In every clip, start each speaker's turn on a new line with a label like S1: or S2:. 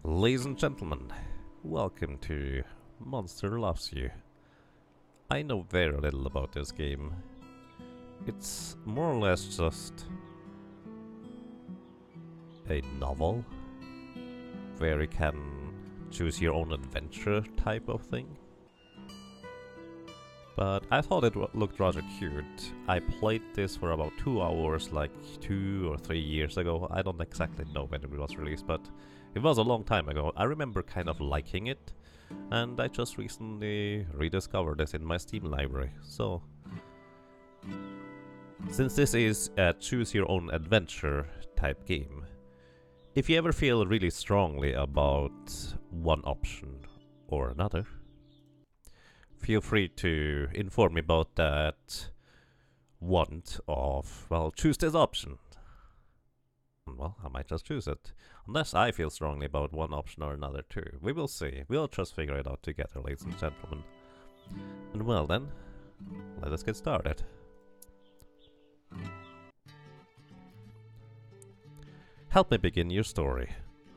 S1: Ladies and gentlemen, welcome to Monster Loves You. I know very little about this game. It's more or less just a novel where you can choose your own adventure type of thing. But I thought it looked rather cute. I played this for about 2 hours like 2 or 3 years ago. I don't exactly know when it was released, but it was a long time ago. I remember kind of liking it, and I just recently rediscovered this in my Steam library. So, since this is a choose your own adventure type game, if you ever feel really strongly about one option or another, feel free to inform me about that want of, well, choose this option. Well, I might just choose it. Unless I feel strongly about one option or another too. We will see. We'll just figure it out together, ladies and gentlemen. And well then, let us get started. Help me begin your story.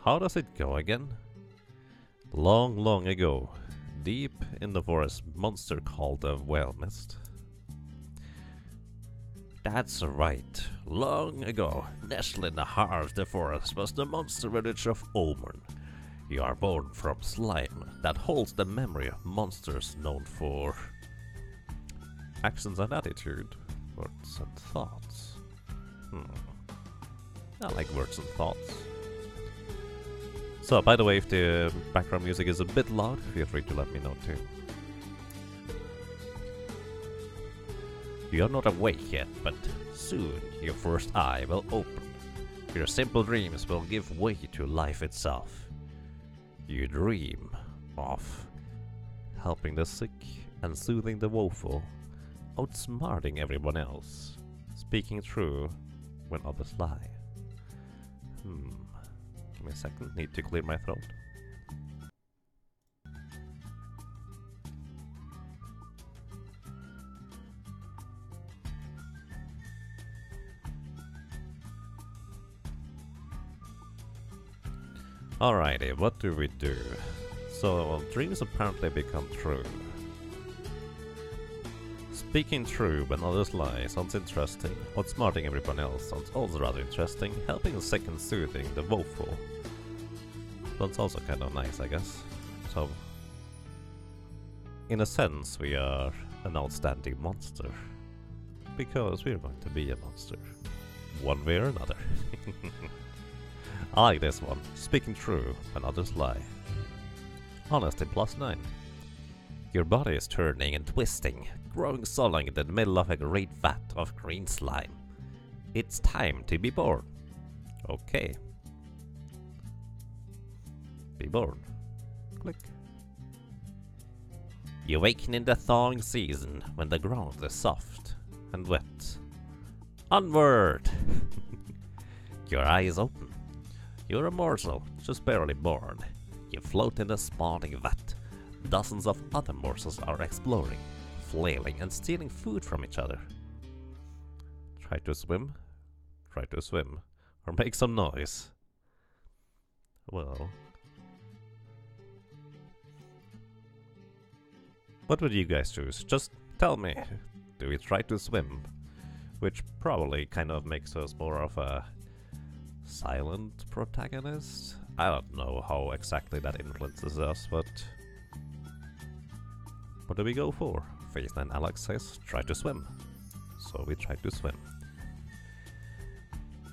S1: How does it go again? Long, long ago, deep in the forest, monster called the Whale Mist. That's right. Long ago, nestled in the heart of the forest was the monster village of Omern. You are born from slime that holds the memory of monsters known for actions and attitude, words and thoughts. I like words and thoughts. So, by the way, if the background music is a bit loud, feel free to let me know too. You are not awake yet, but soon your first eye will open. Your simple dreams will give way to life itself. You dream of helping the sick and soothing the woeful, outsmarting everyone else, speaking true when others lie. Give me a second, need to clear my throat. Alrighty, what do we do? So, dreams apparently become true. Speaking true when others lie sounds interesting. Outsmarting everyone else sounds also rather interesting. Helping the sick and soothing the woeful sounds also kind of nice, I guess. So, in a sense, we are an outstanding monster. Because we're going to be a monster. One way or another. I like this one. Speaking true when others lie. Honesty +9. Your body is turning and twisting, growing solid in the middle of a great vat of green slime. It's time to be born. Okay. Be born. Click. You awaken in the thawing season when the ground is soft and wet. Onward! Your eyes open. You're a morsel, just barely born. You float in the spawning vat. Dozens of other morsels are exploring, flailing and stealing food from each other. Try to swim, or make some noise. Well, what would you guys choose? Just tell me. Do we try to swim? Which probably kind of makes us more of a silent protagonist? I don't know how exactly that influences us, but what do we go for? Phase 9 Alex says, try to swim. So we try to swim.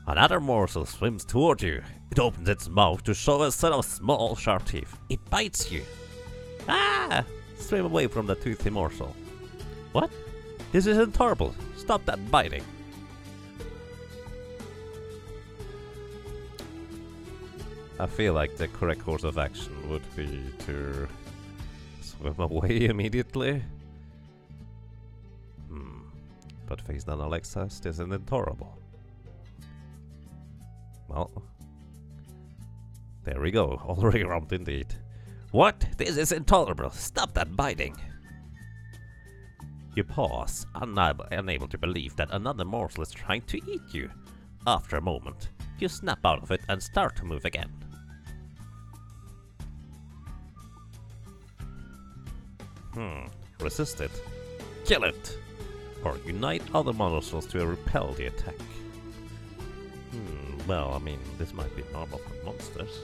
S1: Another morsel swims toward you. It opens its mouth to show a set of small, sharp teeth. It bites you. Ah! Swim away from the toothy morsel. What? This isn't horrible. Stop that biting. I feel like the correct course of action would be to swim away immediately. But Phase 9 Alex says this isn't horrible. Well, there we go, already romped indeed. What? This is intolerable. Stop that biting. You pause, unable to believe that another morsel is trying to eat you. After a moment, you snap out of it and start to move again. Resist it. Kill it! Or unite other monsters to repel the attack. Well, I mean, this might be normal for monsters.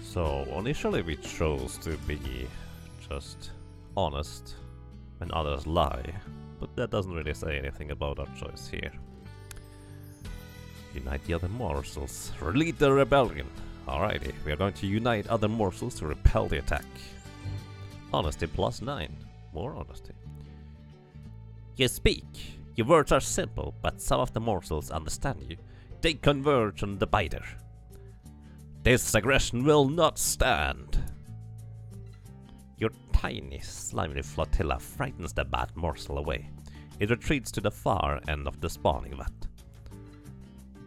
S1: So, initially we chose to be just honest when others lie, but that doesn't really say anything about our choice here. Unite the other morsels. Lead the rebellion. Alrighty, we are going to unite other morsels to repel the attack. Honesty +9. More honesty. You speak. Your words are simple, but some of the morsels understand you. They converge on the biter. This aggression will not stand. Your tiny, slimy flotilla frightens the bad morsel away. It retreats to the far end of the spawning vat.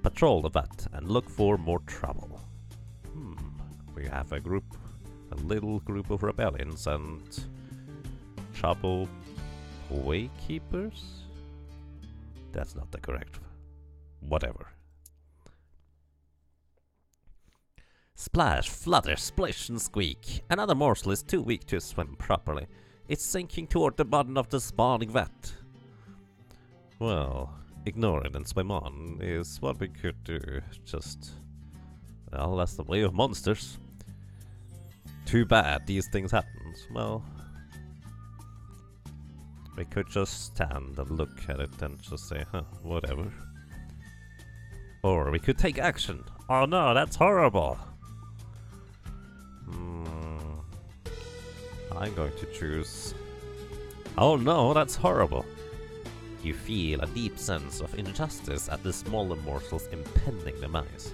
S1: Patrol the vat and look for more trouble. We have a little group of rebellions and trouble waykeepers? That's not the correct. Whatever. Splash, flutter, splish and squeak. Another morsel is too weak to swim properly. It's sinking toward the bottom of the spawning vat. Well, ignore it and swim on is what we could do. Just... well, that's the way of monsters. Too bad these things happen. Well... we could just stand and look at it and just say, whatever. Or we could take action. Oh no, that's horrible! I'm going to choose... oh no, that's horrible! You feel a deep sense of injustice at the smaller morsel's impending demise.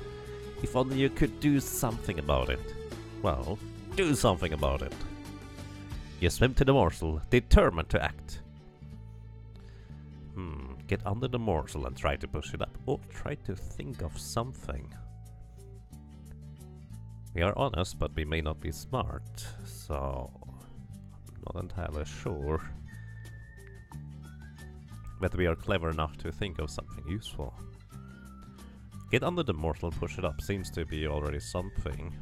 S1: If only you could do something about it. Well, do something about it. You swim to the morsel, determined to act. Get under the morsel and try to push it up. Or try to think of something. We are honest, but we may not be smart, so... I'm not entirely sure whether we are clever enough to think of something useful. Get under the morsel and push it up seems to be already something.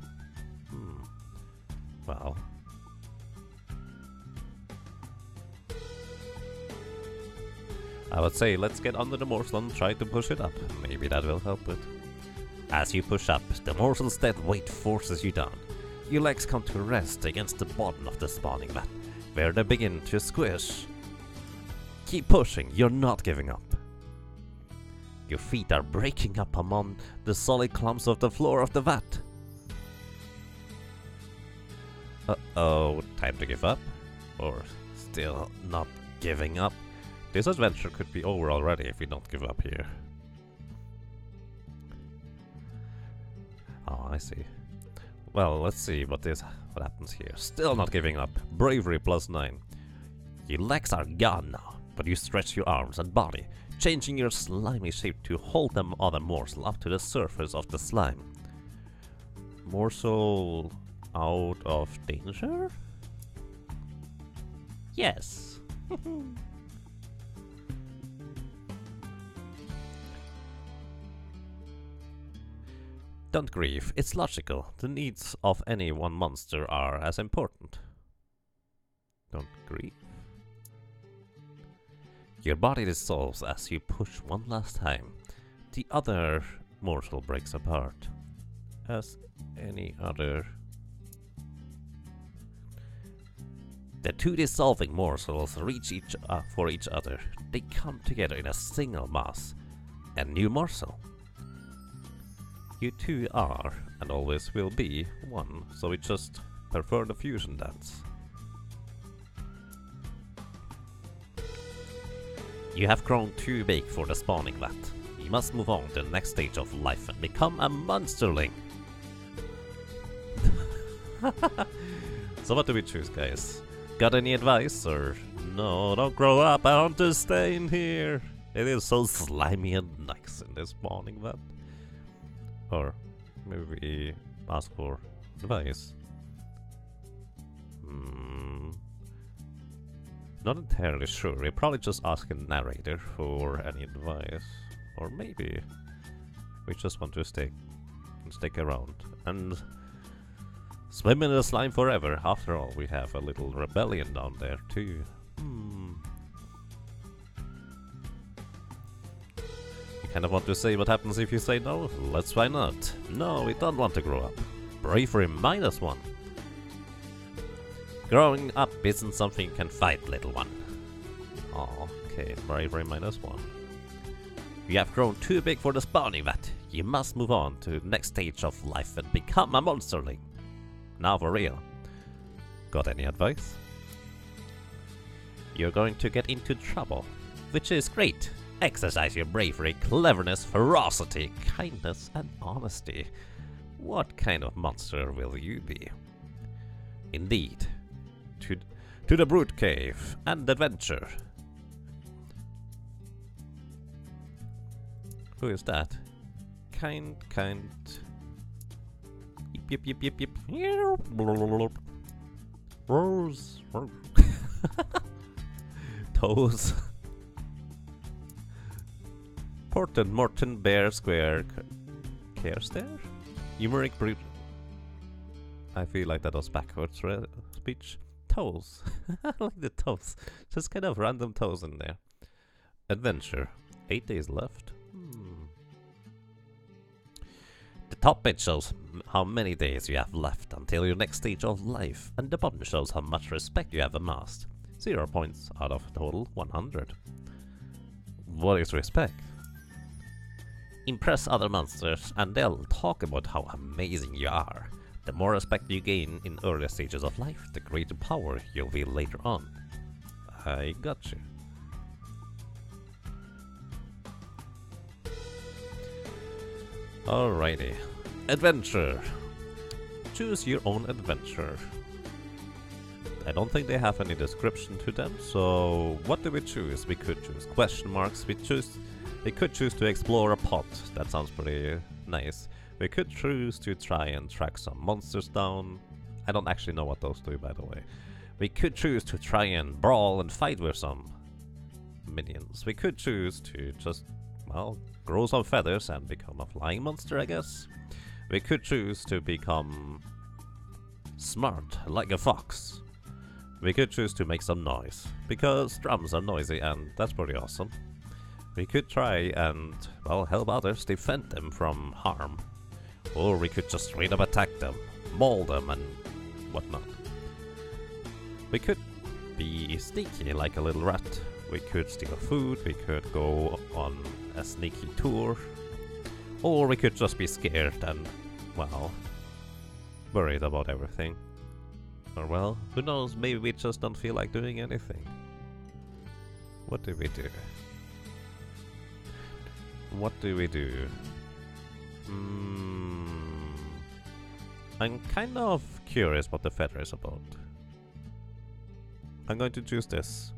S1: Well... I would say let's get under the morsel and try to push it up. Maybe that will help it. As you push up, the morsel's dead weight forces you down. Your legs come to rest against the bottom of the spawning vat, where they begin to squish. Keep pushing, you're not giving up. Your feet are breaking up among the solid clumps of the floor of the vat. Uh-oh, time to give up? Or still not giving up? This adventure could be over already if we don't give up here. Oh, I see. Well, let's see what happens here. Still not giving up. Bravery +9. Your legs are gone now, but you stretch your arms and body, changing your slimy shape to hold the other morsel up to the surface of the slime. Morsel out of danger? Yes. Don't grieve, it's logical. The needs of any one monster are as important. Don't grieve. Your body dissolves as you push one last time. The other morsel breaks apart. As any other... The two dissolving morsels reach for each other. They come together in a single mass. A new morsel. You two are, and always will be, one, so we just prefer the fusion dance. You have grown too big for the spawning vat. You must move on to the next stage of life and become a monsterling. So what do we choose, guys? Got any advice, or no, don't grow up, I want to stay in here. It is so slimy and nice in this spawning vat. Or maybe we ask for advice. Not entirely sure. We probably just ask a narrator for any advice. Or maybe we just want to stick around and Swim in the slime forever. After all, we have a little rebellion down there too. You kind of want to say what happens if you say no? Let's find out. No, we don't want to grow up. Bravery -1. Growing up isn't something you can fight, little one. Oh, okay, bravery -1. You have grown too big for the spawning vat. You must move on to the next stage of life and become a monsterling. Now for real. Got any advice? You're going to get into trouble, which is great. Exercise your bravery, cleverness, ferocity, kindness, and honesty. What kind of monster will you be? Indeed. To the Brute Cave and adventure. Who is that? Kind. Yip. Rose. Toes. Porton Morton Bear Square. Carestare? Numeric Brute. I feel like that was backwards speech. Toes. I like the toes. Just kind of random toes in there. Adventure. 8 days left. The top bit shows how many days you have left until your next stage of life, and the bottom shows how much respect you have amassed. 0 points out of total 100. What is respect? Impress other monsters and they'll talk about how amazing you are. The more respect you gain in earlier stages of life, the greater power you'll be later on. I got you. Alrighty. Adventure. Choose your own adventure. I don't think they have any description to them, so what do we choose? We could choose question marks, we could choose to explore a pot. That sounds pretty nice. We could choose to try and track some monsters down. I don't actually know what those do, by the way. We could choose to try and brawl and fight with some minions. We could choose to just, well, grow some feathers and become a flying monster, I guess. We could choose to become smart, like a fox. We could choose to make some noise, because drums are noisy and that's pretty awesome. We could try and, well, help others defend them from harm. Or we could just straight up attack them, maul them and whatnot. We could be sneaky like a little rat. We could steal food, we could go on a sneaky tour. Or we could just be scared and, well, worried about everything. Or well, who knows, maybe we just don't feel like doing anything. What do we do? What do we do? I'm kind of curious what the feather is about. I'm going to choose this.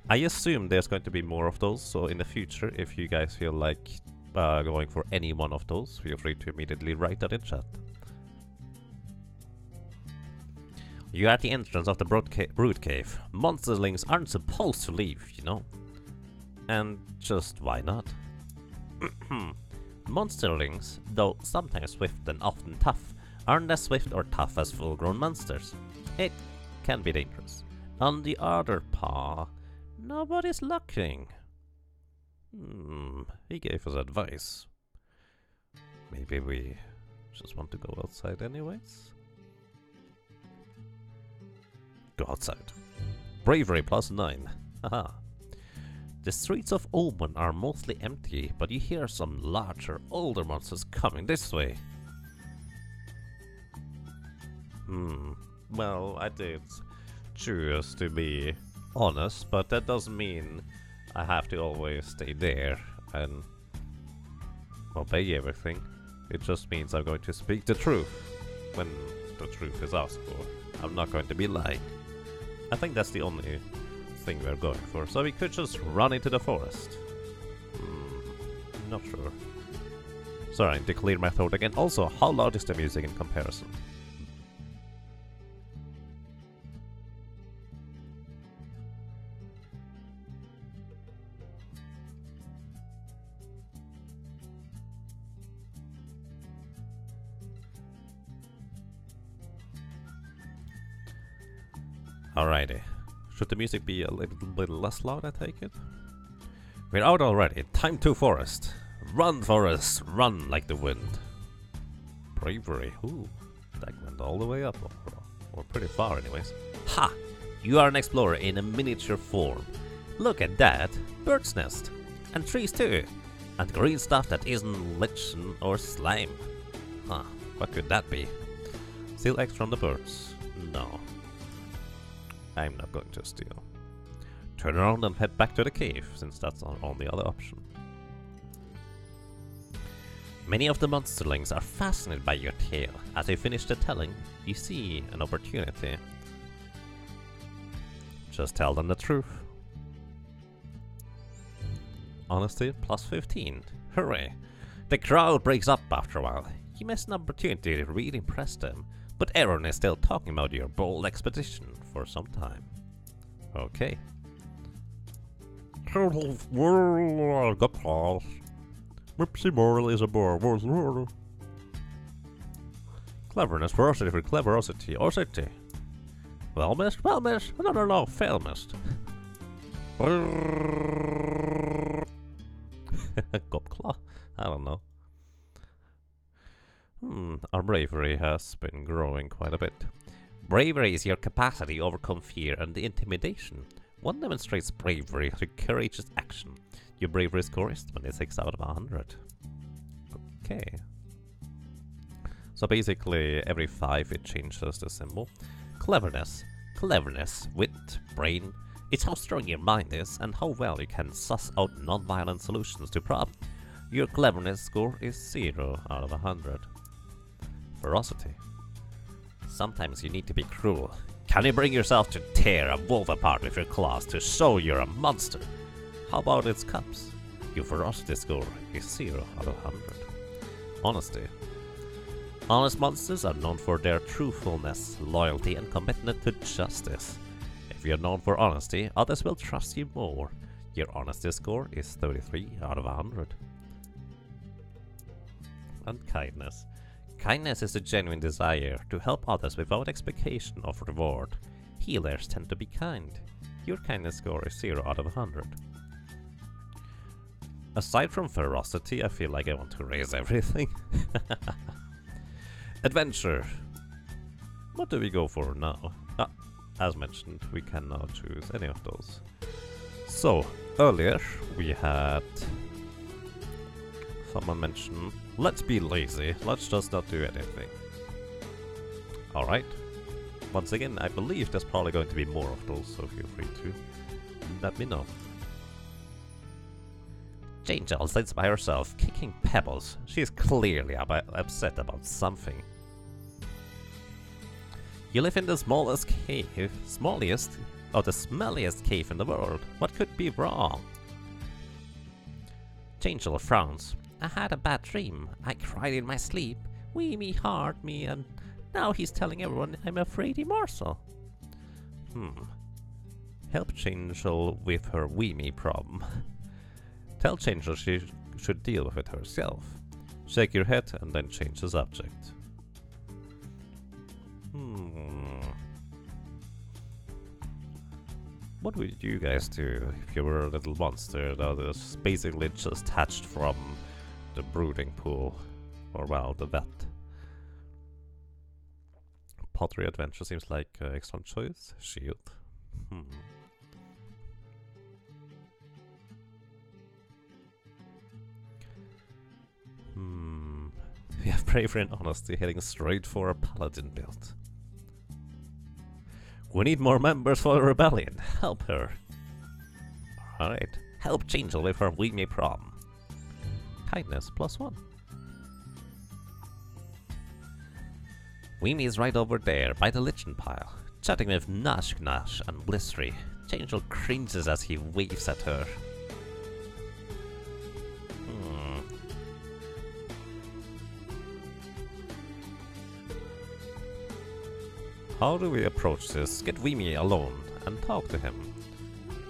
S1: I assume there's going to be more of those, so in the future, if you guys feel like going for any one of those, feel free to immediately write that in chat. You're at the entrance of the Brute Cave. Monsterlings aren't supposed to leave, you know. And just why not? Monsterlings, though sometimes swift and often tough, aren't as swift or tough as full-grown monsters. It can be dangerous. On the other paw, nobody's looking. He gave us advice. Maybe we just want to go outside anyways? Go outside. Bravery +9. Haha. The streets of Omen are mostly empty, but you hear some larger, older monsters coming this way. Well, I did choose to be honest, but that doesn't mean I have to always stay there and obey everything. It just means I'm going to speak the truth when the truth is asked for. I'm not going to be lying. I think that's the only thing we're going for. So we could just run into the forest. Not sure. Sorry, I need to clear my throat again. Also, how loud is the music in comparison? Alrighty. Should the music be a little bit less loud, I take it? We're out already. Time to forest. Run, forest. Run like the wind. Bravery. Ooh. That went all the way up. Or pretty far anyways. Ha! You are an explorer in a miniature form. Look at that. Bird's nest. And trees too. And green stuff that isn't lichen or slime. Huh. What could that be? Steal eggs from the birds. No. I'm not going to steal. Turn around and head back to the cave, since that's our only other option. Many of the monsterlings are fascinated by your tale. As you finish the telling, you see an opportunity. Just tell them the truth. Honesty plus 15. Hooray! The crowd breaks up after a while. You miss an opportunity to really impress them, but everyone is still talking about your bold expedition for some time. Okay. Whoopsie moral is a bore. Cleverness, ferocity for cleverosity, or city. Well missed, no, fail missed. Gopclaw? I don't know. Our bravery has been growing quite a bit. Bravery is your capacity to overcome fear and intimidation. One demonstrates bravery through courageous action. Your bravery score is 26 out of 100. Okay. So basically, every 5 it changes the symbol. Cleverness. Cleverness, wit, brain. It's how strong your mind is and how well you can suss out non-violent solutions to problems. Your cleverness score is 0 out of 100. Ferocity. Sometimes you need to be cruel. Can you bring yourself to tear a wolf apart with your claws to show you're a monster? How about its cubs? Your ferocity score is 0 out of 100. Honesty. Honest monsters are known for their truthfulness, loyalty, and commitment to justice. If you're known for honesty, others will trust you more. Your honesty score is 33 out of 100. And kindness. Kindness is a genuine desire to help others without expectation of reward. Healers tend to be kind. Your kindness score is 0 out of 100. Aside from ferocity, I feel like I want to raise everything. Adventure. What do we go for now? As mentioned, we can now choose any of those. So, earlier we had someone mention, let's be lazy, let's just not do anything. Alright. Once again, I believe there's probably going to be more of those, so feel free to let me know. Angel sits by herself, kicking pebbles. She is clearly upset about something. You live in the smallest cave, the smelliest cave in the world. What could be wrong? Angel frowns. I had a bad dream. I cried in my sleep. Weemy harmed me, and now he's telling everyone I'm a fraidy morsel. Help Angel with her Weemy problem. Tell Angel she should deal with it herself. Shake your head and then change the subject. What would you guys do if you were a little monster that is basically just hatched from the brooding pool? Or well, the vet. Pottery adventure seems like an excellent choice. Shield. We have bravery and honesty heading straight for a paladin build. We need more members for the rebellion. Help her. Alright. Help Angel with her Weemy problem. Kindness +1. Weemy is right over there by the lichen pile, chatting with Nash Gnash and Blistery. Angel cringes as he waves at her. How do we approach this? Get Weemy alone and talk to him.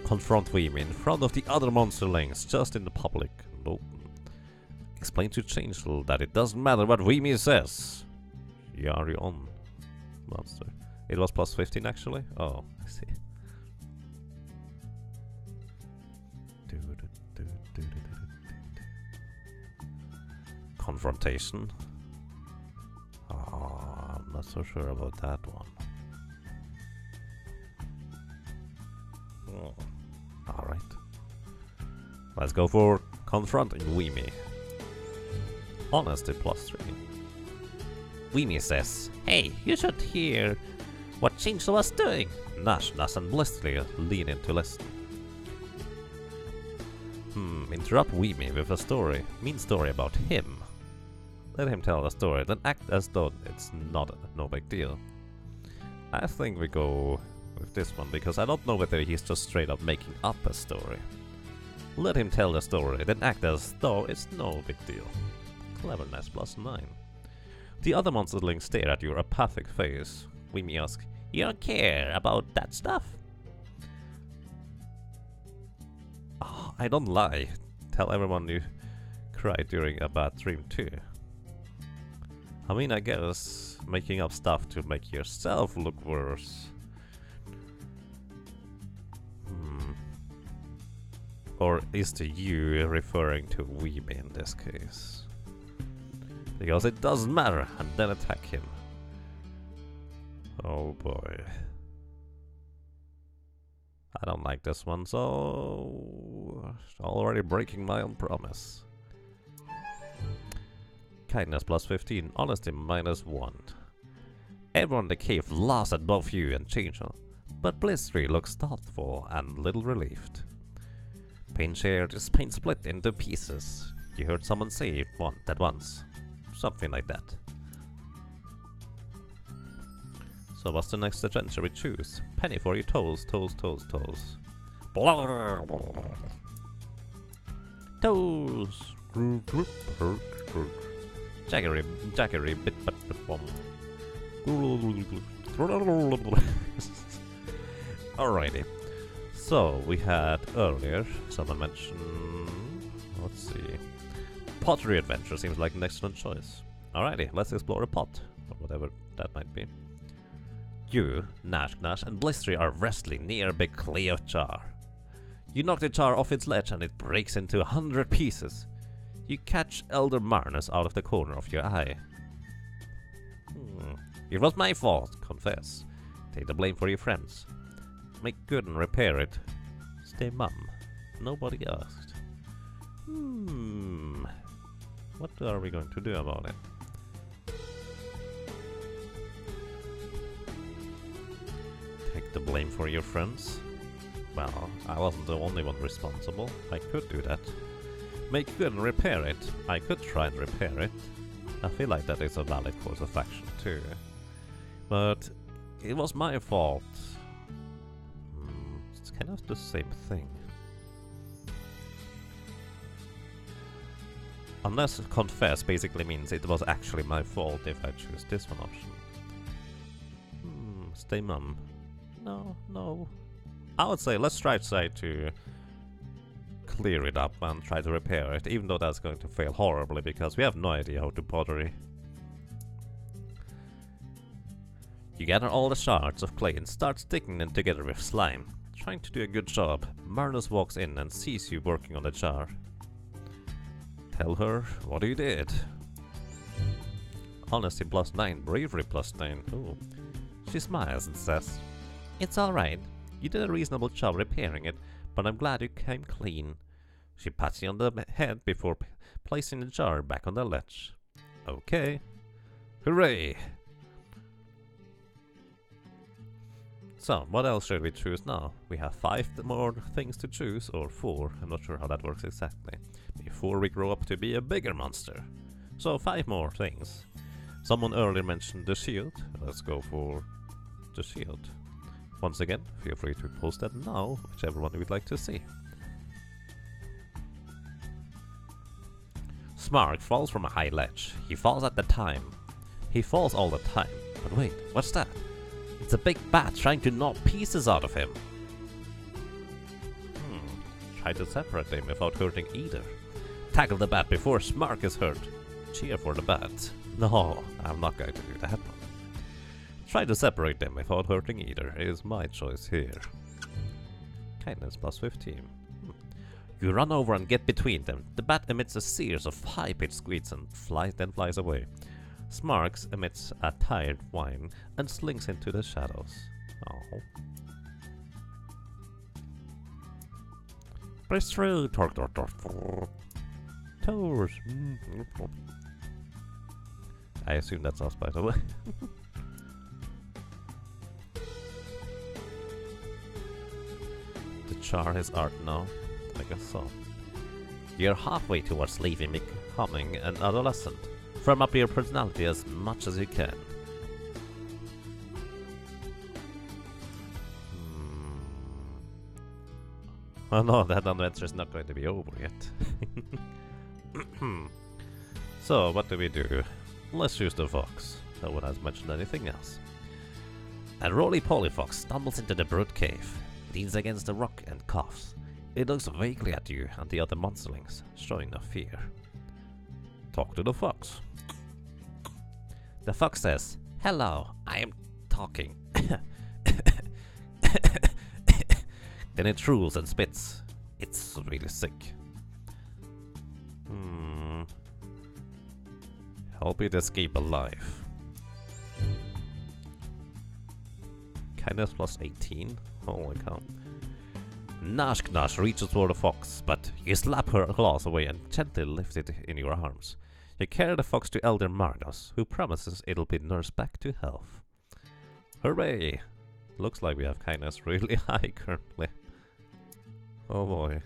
S1: Confront Weemy in front of the other monsterlings, just in the public and open. Explain to Angel that it doesn't matter what Weemy says. You are your own monster. It was plus 15 actually? Oh, I see. Confrontation. Oh, I'm not so sure about that one. Oh. Alright. Let's go for confronting Weemy. Honesty plus 3. Weemy says, "Hey, you should hear what Chainsaw was doing." Nash and Blistery lean in to listen. Interrupt Weemy with a story, mean story about him. Let him tell a story, then act as though it's no big deal. I think we go with this one, because I don't know whether he's just straight up making up a story. Let him tell the story, then act as though it's no big deal. Cleverness plus 9. The other monsterlings stare at your apathic face. Weemy asks, "You don't care about that stuff?" Oh, I don't lie. Tell everyone you cried during a bad dream too. I mean, I guess making up stuff to make yourself look worse. Or is the you referring to Weemy in this case? Because it doesn't matter, and then attack him. Oh boy. I don't like this one, so already breaking my own promise. Kindness plus 15, honesty minus 1. Everyone in the cave laughs at both you and Chainsaw, but Blistery looks thoughtful and little relieved. Pain shared is pain split into pieces. You heard someone say that once. Something like that. So what's the next adventure we choose? Penny for your toes, toes, toes, toes. Toes! Jaggery, bit but bomb. Alrighty. So we had earlier, someone mentioned, let's see, pottery adventure seems like an excellent choice. Alrighty, let's explore a pot, or whatever that might be. You, Nash, and Blistery are wrestling near a big clay of jar. You knock the jar off its ledge and it breaks into 100 pieces. You catch Elder Marnus out of the corner of your eye. It was my fault, confess. Take the blame for your friends. Make good and repair it. Stay mum. Nobody asked. What are we going to do about it? Take the blame for your friends? Well, I wasn't the only one responsible. I could do that. Make good and repair it. I could try and repair it. I feel like that is a valid course of action too. But it was my fault. It's kind of the same thing. Unless confess basically means it was actually my fault if I choose this one option. Stay mum. No. I would say let's try to clear it up and try to repair it, even though that's going to fail horribly because we have no idea how to pottery. You gather all the shards of clay and start sticking them together with slime. Trying to do a good job, Marnus walks in and sees you working on the jar. Tell her what you did. Honesty plus 9, bravery plus 9. Ooh. She smiles and says, "It's alright. You did a reasonable job repairing it, but I'm glad you came clean." She pats you on the head before placing the jar back on the ledge. Okay. Hooray! So, what else should we choose now? We have 5 more things to choose, or 4, I'm not sure how that works exactly, before we grow up to be a bigger monster. So 5 more things. Someone earlier mentioned the shield. Let's go for the shield. Once again, feel free to post that now, whichever one you would like to see. Smark falls from a high ledge. He falls at the time. He falls all the time. But wait, what's that? It's a big bat trying to knock pieces out of him. Try to separate them without hurting either. Tackle the bat before Smark is hurt. Cheer for the bat. No, I'm not going to do that one. Try to separate them without hurting either is my choice here. Kindness plus 15. You run over and get between them. The bat emits a series of high-pitched squeaks and then flies away. Smarks emits a tired whine and slinks into the shadows. Oh. Press through. Tours. I assume that's us, by the way. To char his art now. I guess so. You're halfway towards leaving becoming an adolescent. Firm up your personality as much as you can. Oh no, that adventure is not going to be over yet. So, what do we do? Let's use the fox. No one has mentioned anything else. A roly-poly fox stumbles into the brute cave, leans against a rock and coughs. It looks vaguely at you and the other monsterlings, showing no fear. Talk to the fox. The fox says, "Hello, I am talking." Then it drools and spits. It's really sick. Help it escape alive. Kindness plus 18. Holy cow. Nash Knash reaches for the fox, but you slap her claws away and gently lift it in your arms. You carry the fox to Elder Magnus, who promises it'll be nursed back to health. Hooray! Looks like we have kindness really high currently. Oh boy.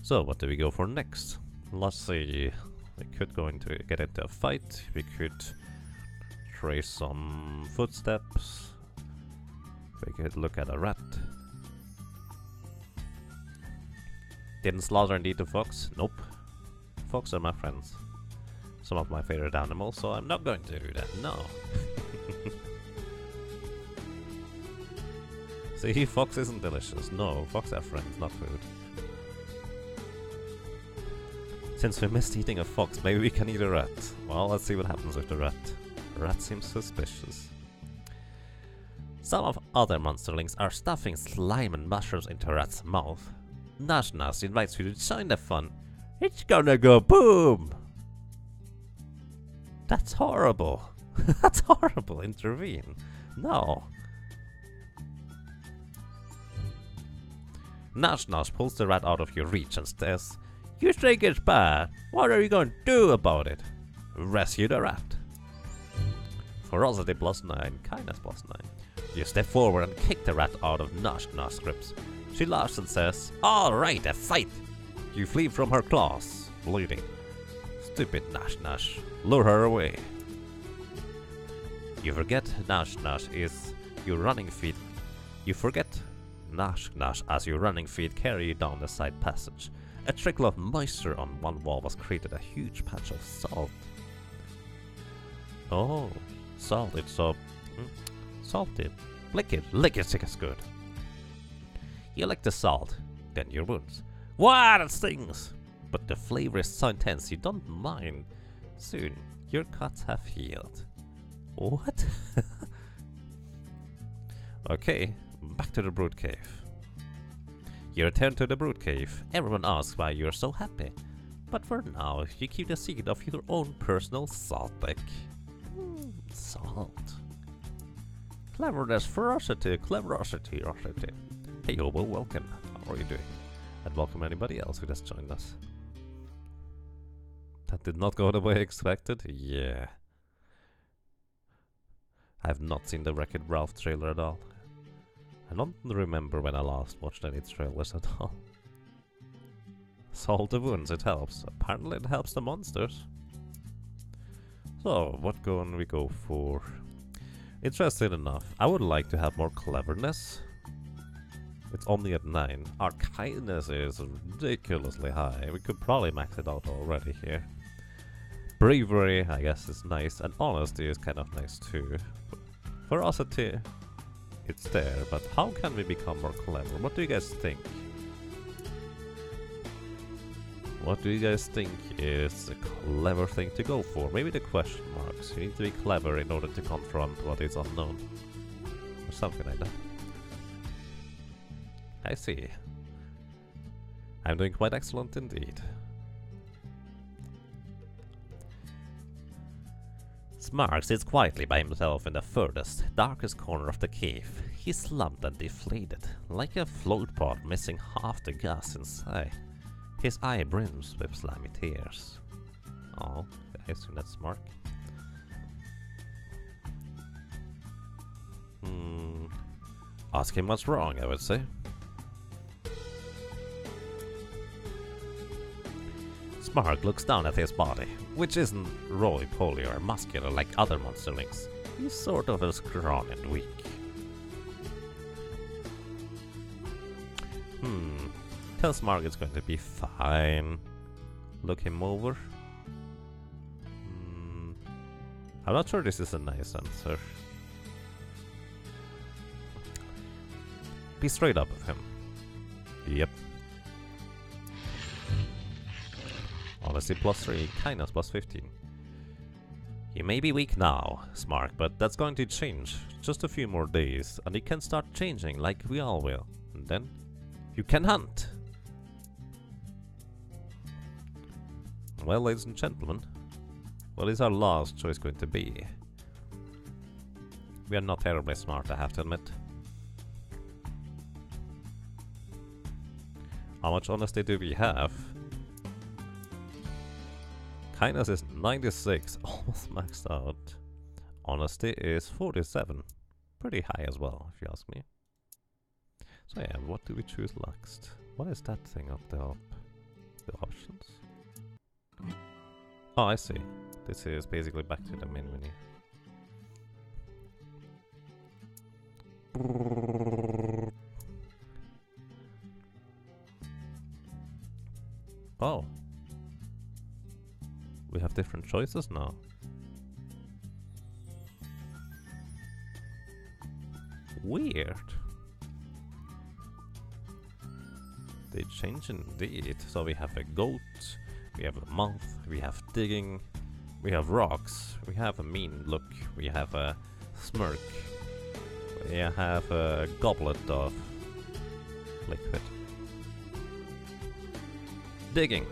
S1: So, what do we go for next? Let's see. We could get into a fight. We could trace some footsteps. We could look at a rat. Didn't slaughter and eat the fox? Nope. Fox are my friends. Some of my favorite animals, so I'm not going to do that, no. See, fox isn't delicious. No, fox are friends, not food. Since we missed eating a fox, maybe we can eat a rat. Well, let's see what happens with the rat. The rat seems suspicious. Some of other monsterlings are stuffing slime and mushrooms into a rat's mouth. Nash Nash invites you to join the fun. It's gonna go boom! That's horrible. That's horrible. Intervene. No. Nash Nash pulls the rat out of your reach and says, "You think it's bad. What are you going to do about it?" Rescue the rat. Ferocity plus 9, kindness plus 9. You step forward and kick the rat out of Nash Nash's grips. She laughs and says, "Alright, a fight!" You flee from her claws, bleeding. Stupid Nash Nash. Lure her away. You forget Nash Nash is your running feet. You forget Nash Nash as your running feet carry you down the side passage. A trickle of moisture on one wall was created a huge patch of salt. Oh, salt, it's so salty. Lick it, it's good. You lick the salt, then your wounds. What, it stings! But the flavor is so intense you don't mind. Soon, your cuts have healed. What? Okay, back to the Brute Cave. You return to the Brute Cave. Everyone asks why you're so happy. But for now, you keep the secret of your own personal salt deck. Salt. Cleverness, ferocity, cleverosity, ferocity. Hey Hobo, welcome. How are you doing? And welcome anybody else who just joined us. That did not go the way I expected? Yeah. I have not seen the Wreck-It Ralph trailer at all. I don't remember when I last watched any trailers at all. Salt the wounds, it helps. Apparently it helps the monsters. So, what can we go for? Interesting enough, I would like to have more cleverness. It's only at 9. Our kindness is ridiculously high. We could probably max it out already here. Bravery, I guess, is nice. And honesty is kind of nice too. Ferocity, it's there, but how can we become more clever? What do you guys think? What do you guys think is a clever thing to go for? Maybe the question marks. You need to be clever in order to confront what is unknown. Or something like that. I see. I'm doing quite excellent indeed. Smark sits quietly by himself in the furthest, darkest corner of the cave. He's slumped and deflated, like a float pot missing half the gas inside. His eye brims with slimy tears. Oh, I assume that's Smark. Ask him what's wrong, I would say. Smark looks down at his body, which isn't roly-poly or muscular like other monsterlings. He's sort of scrawny and weak. Tell Smark it's going to be fine. Look him over. I'm not sure this is a nice answer. Be straight up with him. Yep. Honesty +3, kindness +15. You may be weak now, Smark, but that's going to change. Just a few more days, and you can start changing like we all will. And then, you can hunt! Well, ladies and gentlemen, what is our last choice going to be? We are not terribly smart, I have to admit. How much honesty do we have? Kindness is 96, almost maxed out. Honesty is 47. Pretty high as well, if you ask me. So yeah, what do we choose next? What is that thing up the top? The options? Oh, I see. This is basically back to the main menu. Oh. We have different choices now. Weird. They change indeed. So we have a goat, we have a mouth, we have digging, we have rocks, we have a mean look, we have a smirk, we have a goblet of liquid. Digging.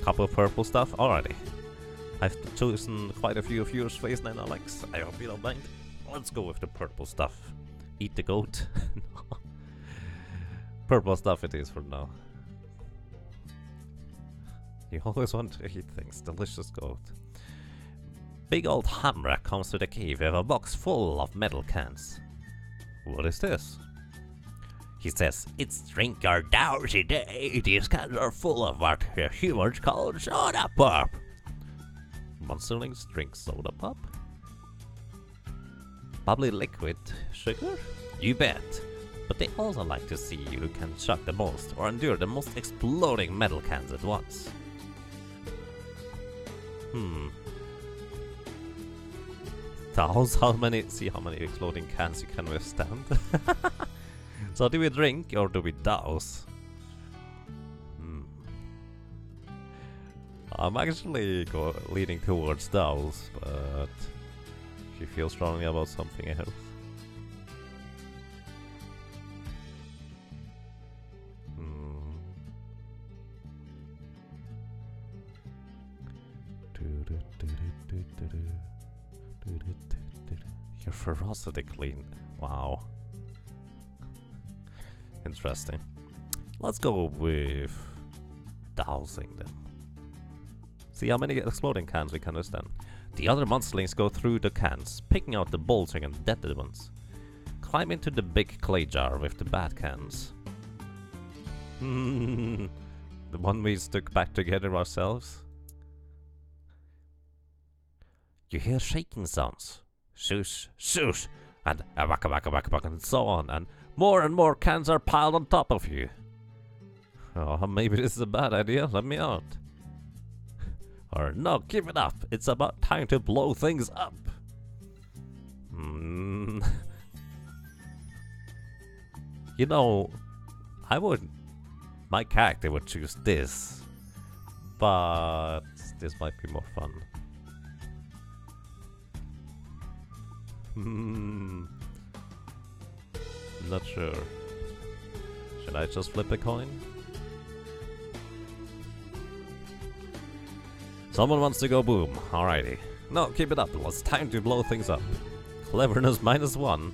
S1: Couple of purple stuff already. I've chosen quite a few of yours, Face 9 Alex. I hope you don't mind. Let's go with the purple stuff. Eat the goat. Purple stuff it is for now. You always want to eat things. Delicious goat. Big old Hamra comes to the cave with a box full of metal cans. What is this? He says, it's drink our dowsy day. These cans are full of what humans call soda pop. Monsterlings drink soda pop? Bubbly liquid sugar? You bet. But they also like to see who can chuck the most or endure the most exploding metal cans at once. See how many exploding cans you can withstand. So do we drink or do we douse? I'm actually leaning towards douse, but if you feel strongly about something else. Your ferocity clean. Wow. Interesting. Let's go with dousing them. See how many exploding cans we can withstand. The other monsterlings go through the cans, picking out the bulging and deadly ones. Climb into the big clay jar with the bad cans. The one we stuck back together ourselves. You hear shaking sounds. Shoosh, shoosh, and waka waka waka waka, and so on, and more cans are piled on top of you. Oh, maybe this is a bad idea, let me out. Or no, give it up, it's about time to blow things up. You know, I would My character would choose this, but this might be more fun. Not sure. Should I just flip a coin? Someone wants to go boom. Alrighty. No, keep it up. It's time to blow things up. Cleverness -1.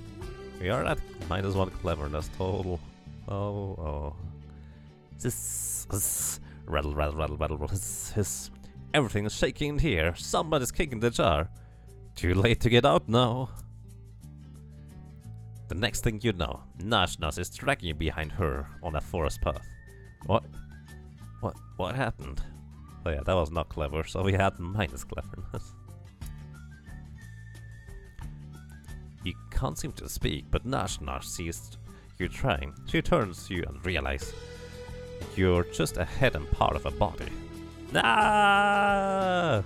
S1: We are at -1 cleverness total. Oh. This rattle. Hiss. Everything is shaking in here. Somebody's kicking the jar. Too late to get out now. The next thing you know, Nash is dragging you behind her on a forest path. What happened? Oh yeah, that was not clever, so we had minus cleverness. You can't seem to speak, but Nash sees you trying. She turns to you and realizes you're just a head and part of a body. Ah!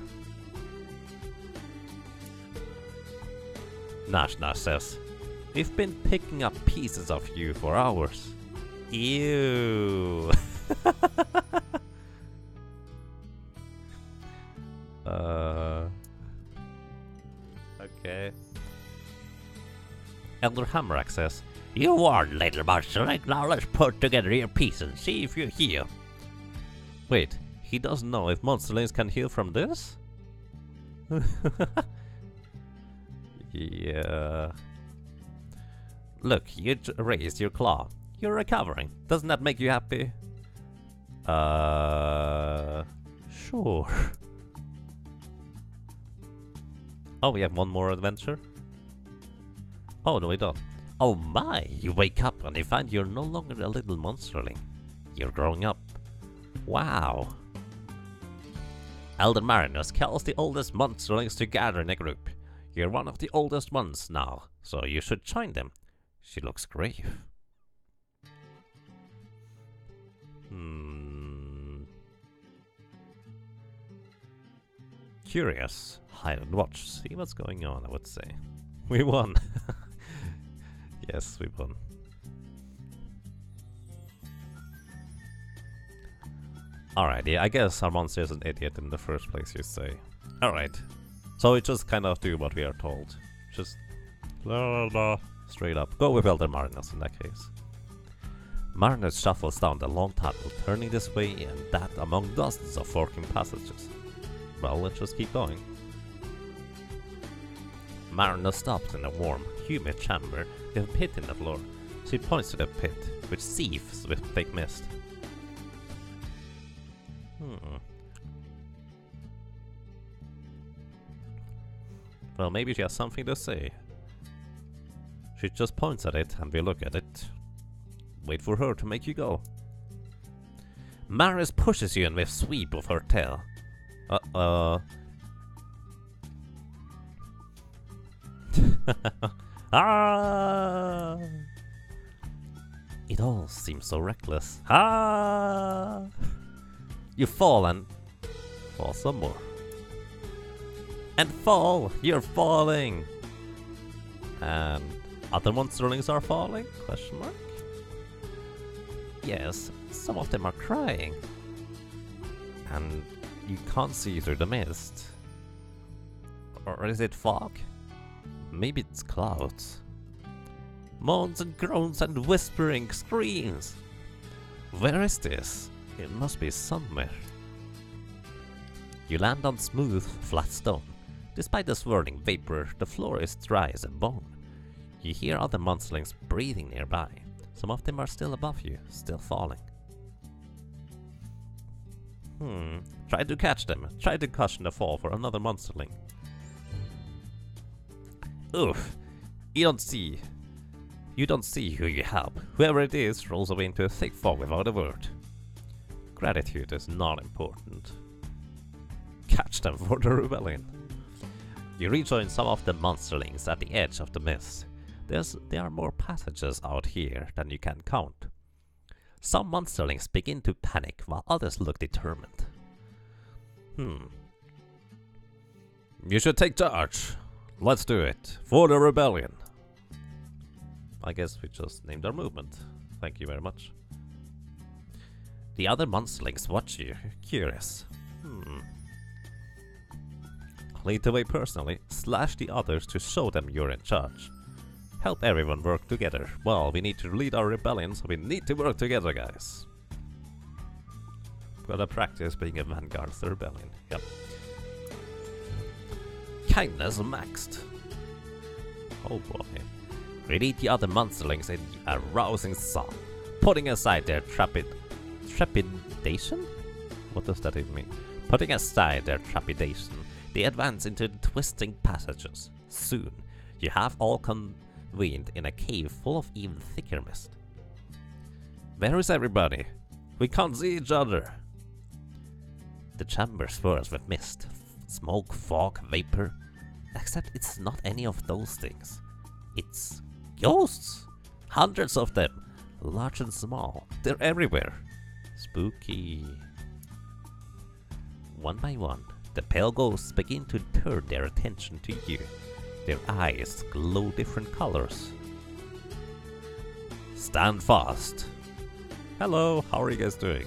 S1: Nash says, "We've been picking up pieces of you for hours." Ew. Okay. Elder Hammerak says, "You won, little monster. Now let's put together your piece and see if you heal." Wait, he doesn't know if monsterlings can heal from this? Yeah. Look, you raised your claw. You're recovering. Doesn't that make you happy? Sure. Oh, we have one more adventure? Oh, no we don't. Oh my, you wake up and you find you're no longer a little monsterling. You're growing up. Wow. Elder Marinus calls the oldest monsterlings together in a group. You're one of the oldest ones now, so you should join them. She looks grave. Curious. Hide and watch. See what's going on, I would say. We won. Yes, we won. Alrighty, I guess our monster is an idiot in the first place, you say. Alright. So we just kind of do what we are told. Just straight up. Go with Elder Marinus in that case. Marinus shuffles down the long tunnel, turning this way and that among dozens of forking passages. Well, let's just keep going. Marinus stops in a warm, humid chamber with a pit in the floor. She points to the pit, which seethes with thick mist. Well, maybe she has something to say. She just points at it and we look at it. Wait for her to make you go. Maris pushes you in with a sweep of her tail. Ah! It all seems so reckless. Ah! You fall and fall some more. And fall! You're falling! And other monsterlings are falling? Question mark? Yes, some of them are crying. And you can't see through the mist. Or is it fog? Maybe it's clouds. Moans and groans and whispering screams. Where is this? It must be somewhere. You land on smooth, flat stone. Despite the swirling vapor, the floor is dry as a bone. You hear other monsterlings breathing nearby. Some of them are still above you, still falling. Try to catch them. Try to cushion the fall for another monsterling. Oof. You don't see who you help. Whoever it is rolls away into a thick fog without a word. Gratitude is not important. Catch them for the rebellion. You rejoin some of the monsterlings at the edge of the mist. There are more passages out here than you can count. Some monsterlings begin to panic while others look determined. You should take charge. Let's do it. For the rebellion. I guess we just named our movement. Thank you very much. The other monsterlings watch you, curious. Lead the way personally, slash the others to show them you're in charge. Help everyone work together. Well, we need to lead our rebellion, so we need to work together, guys. Gotta practice being a vanguard of the rebellion. Yep. Kindness maxed. Oh boy. We lead the other monsterlings in a rousing song, putting aside their trepidation? What does that even mean? Putting aside their trepidation, they advance into the twisting passages. Soon, you have all convened in a cave full of even thicker mist. Where is everybody? We can't see each other. The chamber swirls with mist, smoke, fog, vapor. Except it's not any of those things. It's ghosts! Hundreds of them, large and small. They're everywhere. Spooky. One by one, the pale ghosts begin to turn their attention to you. Their eyes glow different colors. Stand fast. Hello, how are you guys doing?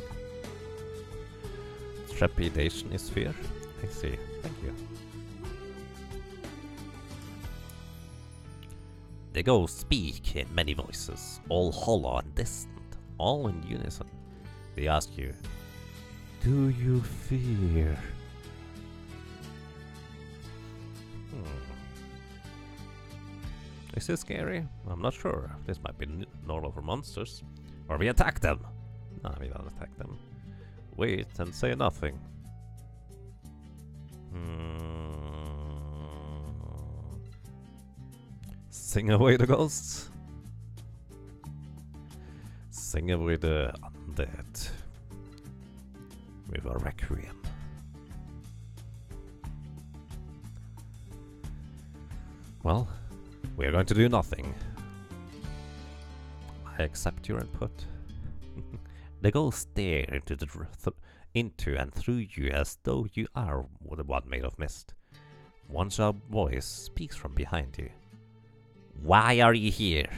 S1: Trepidation is fear? I see, thank you. The ghosts speak in many voices, all hollow and distant, all in unison. They ask you, do you fear? Is this scary? I'm not sure. This might be normal for monsters. Or we attack them! No, we don't attack them. Wait and say nothing. Sing away the ghosts. Sing away the undead. With a requiem. Well, we're going to do nothing. I accept your input. The ghosts stare into and through you as though you are the one made of mist. One sharp voice speaks from behind you. Why are you here?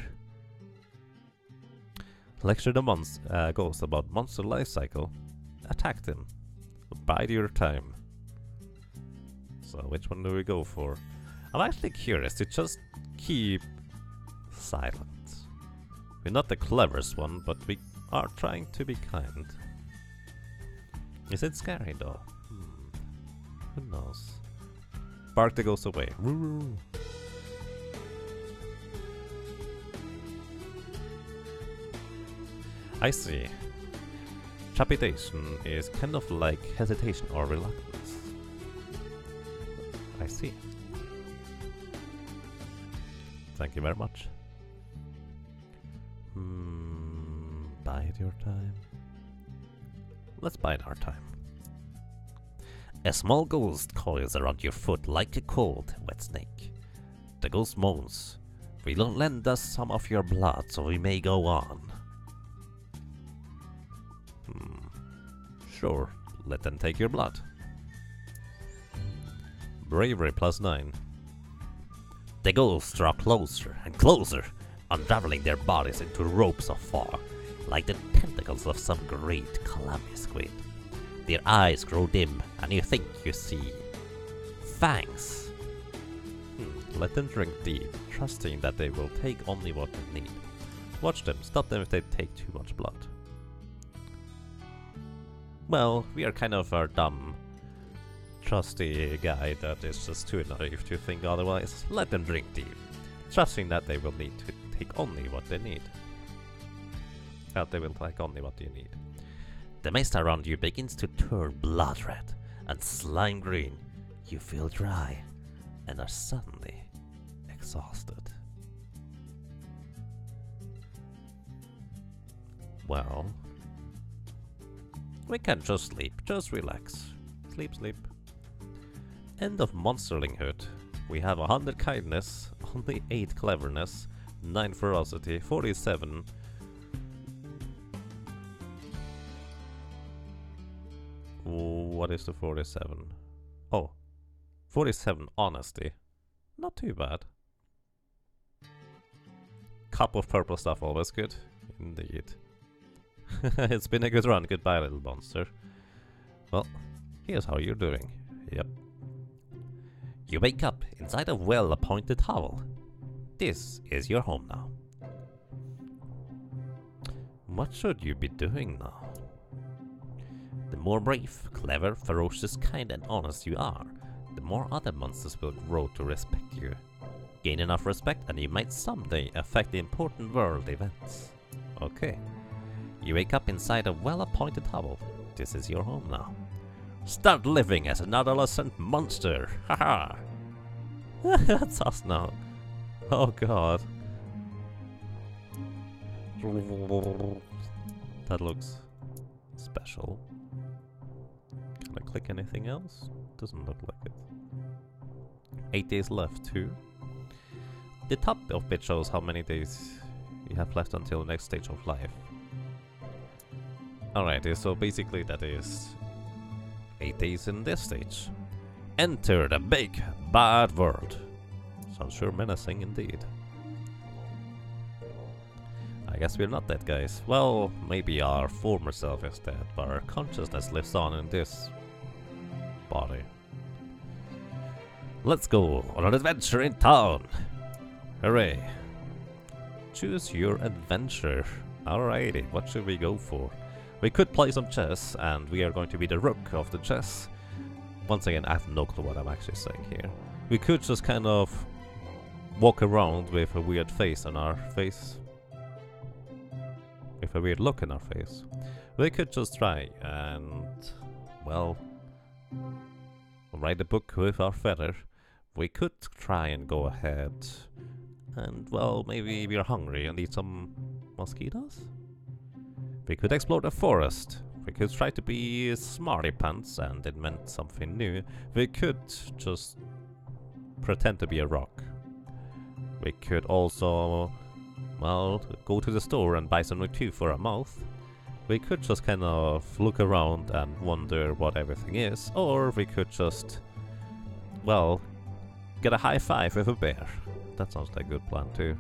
S1: Lecture the ghost about monster life cycle. Attack them. Bide your time. So which one do we go for? I'm actually curious to just keep silent. We're not the cleverest one, but we are trying to be kind. Is it scary though? Who knows? Bark the ghost away. Roo-roo. I see. Trepidation is kind of like hesitation or reluctance. I see. Thank you very much. Bide your time. Let's bide our time. A small ghost coils around your foot like a cold, wet snake. The ghost moans. Will lend us some of your blood so we may go on. Sure, let them take your blood. Bravery +9. The ghosts draw closer and closer, unraveling their bodies into ropes of fog, like the tentacles of some great calamity squid. Their eyes grow dim, and you think you see fangs. Let them drink deep, trusting that they will take only what they need. Watch them, stop them if they take too much blood. Well, we are kind of a dumb, trusty guy that is just too naive to think otherwise. Let them drink deep, trusting that they will need to take only what they need. That they will take only what you need. The mist around you begins to turn blood red and slime green. You feel dry and are suddenly exhausted. Well, we can just sleep, just relax. Sleep, sleep. End of monsterlinghood. We have 100 kindness, only 8 cleverness, 9 ferocity, 47. What is the 47? Oh, 47 honesty. Not too bad. Cup of purple stuff, always good. Indeed. It's been a good run. Goodbye, little monster. Well, here's how you're doing. Yep. You wake up inside a well-appointed hovel. This is your home now. What should you be doing now? The more brave, clever, ferocious, kind and honest you are, the more other monsters will grow to respect you. Gain enough respect and you might someday affect the important world events. Okay. You wake up inside a well-appointed hovel. This is your home now. Start living as an adolescent monster! Haha! That's us now. Oh god. That looks special. Can I click anything else? Doesn't look like it. 8 days left too. The top of it shows how many days you have left until the next stage of life. Alrighty, so basically that is 8 days in this stage. Enter the big bad world. Sounds sure menacing indeed. I guess we're not dead, guys. Well, maybe our former self is dead, but our consciousness lives on in this body. Let's go on an adventure in town! Hooray! Choose your adventure. Alrighty, what should we go for? We could play some chess, and we are going to be the rook of the chess. Once again, I have no clue what I'm actually saying here. We could just kind of walk around with a weird face on our face. With a weird look in our face. We could just try and, well, write a book with our feather. We could try and go ahead and, well, maybe we're hungry and eat some mosquitoes? We could explore the forest. We could try to be smarty pants and invent something new. We could just pretend to be a rock. We could also, well, go to the store and buy some new teeth for our mouth. We could just kind of look around and wonder what everything is. Or we could just, well, get a high five with a bear. That sounds like a good plan too.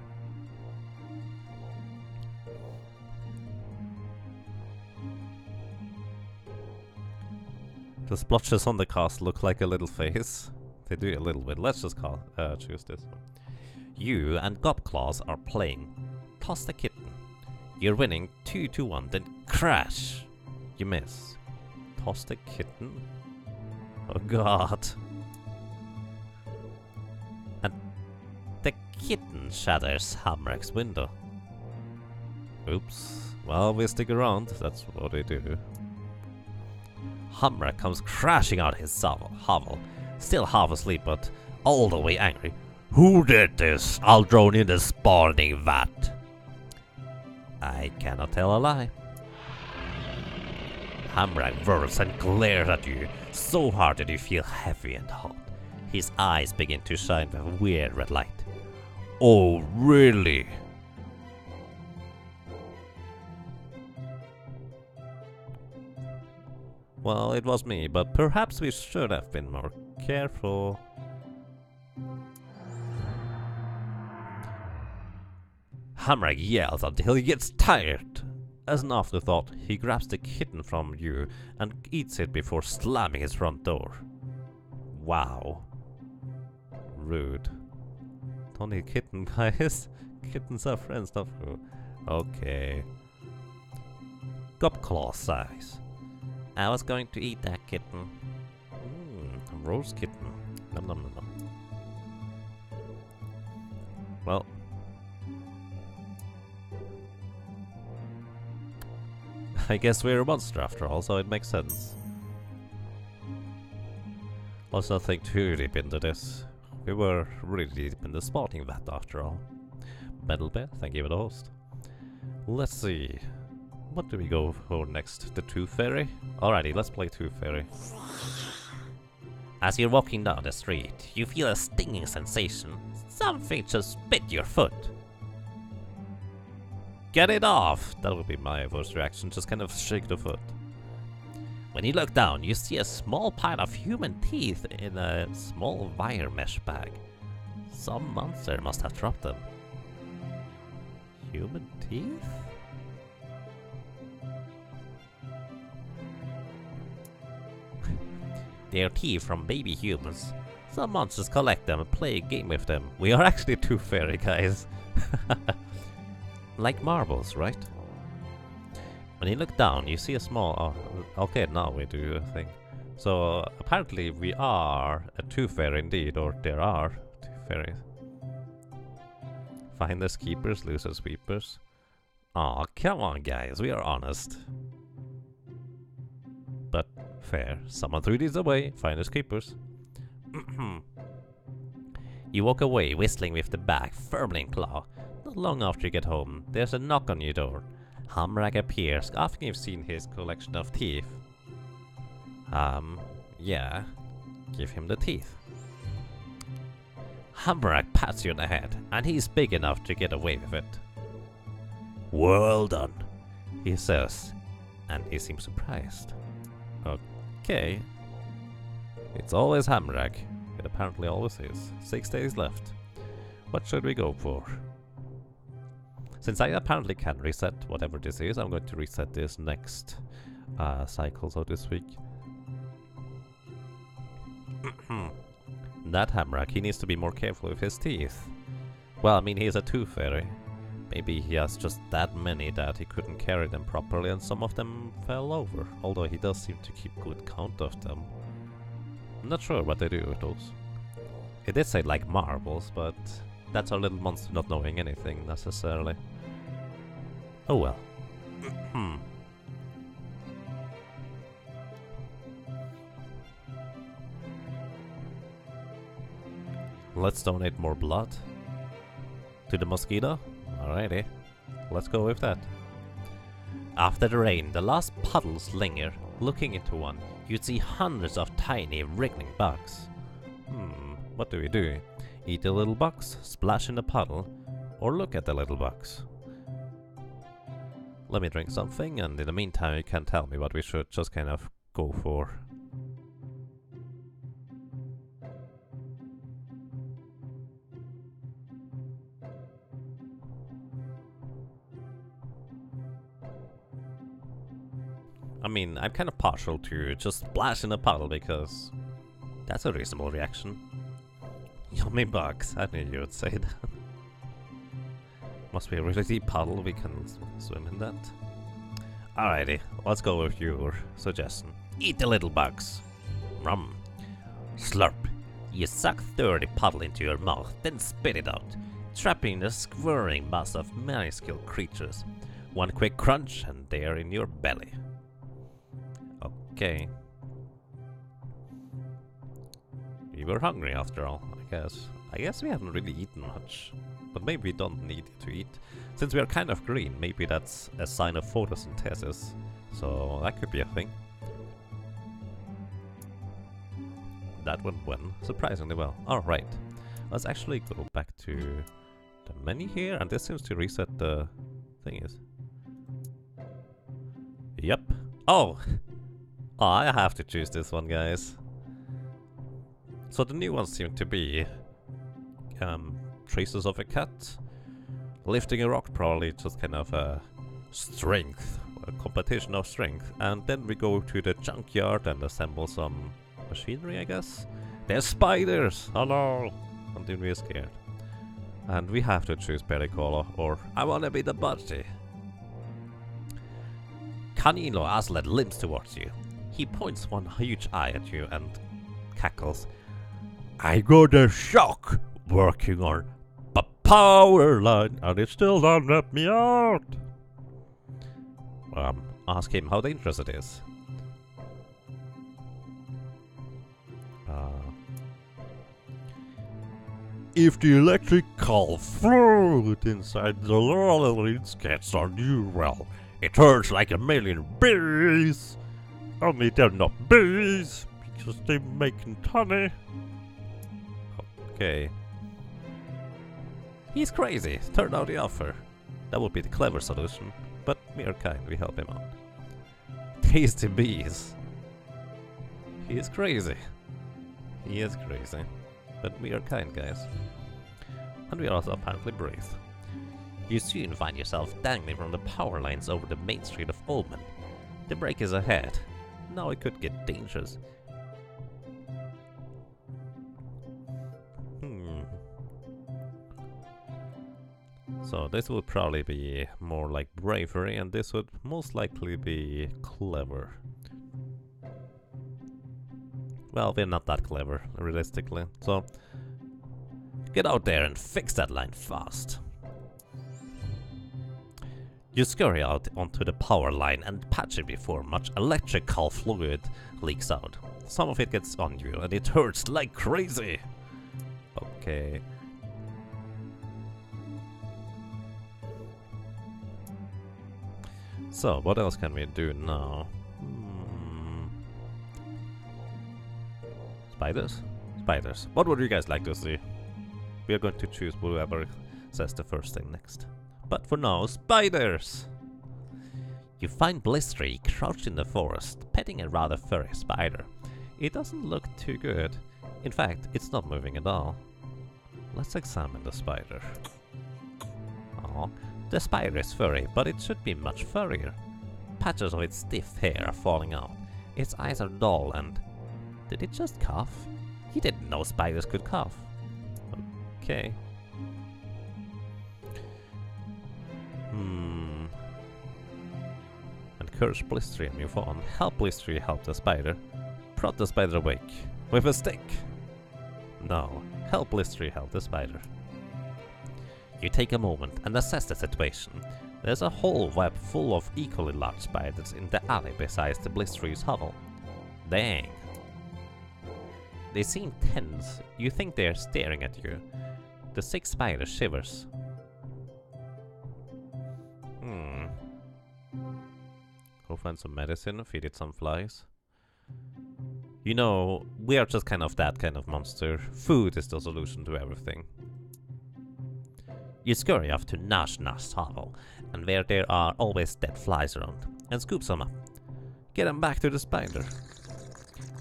S1: The splotches on the cast look like a little face. They do a little bit. Let's just choose this one. You and Gobclaws are playing Toss the Kitten. You're winning 2-1, then crash! You miss. Toss the Kitten? Oh god. And the kitten shatters Hamrek's window. Oops. Well, we stick around. That's what we do. Hamrek comes crashing out his hovel, still half asleep but all the way angry. Who did this? I'll drown in the spawning vat. I cannot tell a lie. Hamrek whirls and glares at you so hard that you feel heavy and hot. His eyes begin to shine with a weird red light. Oh, really? Well, it was me, but perhaps we should have been more careful. Hamrek yells until he gets tired. As an afterthought, he grabs the kitten from you and eats it before slamming his front door. Wow. Rude. Don't eat kitten, guys. Kittens are friends, not food. Okay. Gobclaw sighs. I was going to eat that kitten. Roast kitten. Nom nom nom nom. Well. I guess we're a monster after all, so it makes sense. Let's not think too deep into this. We were really deep in the spawning vat after all. Metal Bear, thank you for the host. Let's see. What do we go for next? The Tooth Fairy? Alrighty, let's play Tooth Fairy. As you're walking down the street, you feel a stinging sensation. Something just bit your foot. Get it off! That would be my first reaction, just kind of shake the foot. When you look down, you see a small pile of human teeth in a small wire mesh bag. Some monster must have dropped them. Human teeth? their teeth from baby humans. Some monsters collect them and play a game with them. We are actually tooth fairy, guys. Like marbles, right? When you look down, you see a small... Oh, okay, now we do a thing. So, apparently we are a tooth fairy indeed, or there are tooth fairies. Finders keepers, losers sweepers. Aw, come on guys, we are honest. But fair, someone threw these away, finders keepers. You walk away, whistling with the bag firmly in claw. Not long after you get home, there's a knock on your door. Hamrak appears, asking if you've seen his collection of teeth. Yeah. Give him the teeth. Hamrak pats you on the head, and he's big enough to get away with it. Well done, he says, and he seems surprised. Okay. It's always Hamrak. It apparently always is. 6 days left. What should we go for? Since I apparently can reset whatever this is, I'm going to reset this next cycle, so to speak. That Hamrak, he needs to be more careful with his teeth. Well, I mean, he's a tooth fairy. Maybe he has just that many that he couldn't carry them properly and some of them fell over. Although he does seem to keep good count of them. I'm not sure what they do with those. It did say like marbles, but that's our little monster not knowing anything necessarily. Oh well. Let's donate more blood to the mosquito. Alrighty, let's go with that. After the rain, the last puddles linger. Looking into one, you'd see hundreds of tiny wriggling bugs. What do we do? Eat the little bugs, splash in the puddle, or look at the little bugs? Let me drink something, and in the meantime you can tell me what we should just kind of go for. I mean, I'm kind of partial to just splash in a puddle because that's a reasonable reaction. Yummy bugs, I knew you would say that. Must be a really deep puddle, we can swim in that. Alrighty, let's go with your suggestion. Eat the little bugs. Rum. Slurp. You suck 30 puddle into your mouth, then spit it out, trapping the squirming mass of minuscule creatures. One quick crunch and they're in your belly. Okay. We were hungry after all, I guess. I guess we haven't really eaten much. But maybe we don't need to eat. Since we are kind of green, maybe that's a sign of photosynthesis. So that could be a thing. That went surprisingly well. Alright. Let's actually go back to the menu here. And this seems to reset the thingies. Yep. Oh! Oh, I have to choose this one, guys. So the new ones seem to be traces of a cat lifting a rock, probably just kind of a strength, a competition of strength. And then we go to the junkyard and assemble some machinery, I guess. There's spiders! Oh no! I'm doing really scared. And we have to choose Pericolo, or I wanna be the budgie. Canino Aslet limps towards you. He points one huge eye at you and cackles. I got a shock working on the power line and it still don't let me out. Ask him how dangerous it is. If the electrical fluid inside the lines gets on you, well, it hurts like a million bees. Only they're not bees, because they're making honey. Okay. He's crazy. Turn down the offer. That would be the clever solution, but we are kind, we help him out. Tasty bees. He is crazy. He is crazy. But we are kind, guys. And we are also apparently brave. You soon find yourself dangling from the power lines over the main street of Oldman. The break is ahead. Now it could get dangerous. So this would probably be more like bravery, and this would most likely be clever. Well, we're not that clever, realistically, so get out there and fix that line fast. You scurry out onto the power line and patch it before much electrical fluid leaks out. Some of it gets on you and it hurts like crazy. Okay. So, what else can we do now? Spiders? Spiders. What would you guys like to see? We are going to choose whoever says the first thing next. But for now, spiders! You find Blistry crouched in the forest, petting a rather furry spider. It doesn't look too good. In fact, it's not moving at all. Let's examine the spider. Oh, the spider is furry, but it should be much furrier. Patches of its stiff hair are falling out. Its eyes are dull and... Did it just cough? He didn't know spiders could cough. Okay. Encourage Blistry and move on. Help Blistry help the spider. Prod the spider awake. With a stick! No. Help Blistry help the spider. You take a moment and assess the situation. There's a whole web full of equally large spiders in the alley besides the Blistry's hovel. Dang. They seem tense. You think they're staring at you. The sick spider shivers. Go find some medicine, feed it some flies. You know, we are just kind of that kind of monster. Food is the solution to everything. You scurry off to Nash Nash's hovel, and where there are always dead flies around, and scoop some up. Get them back to the spider.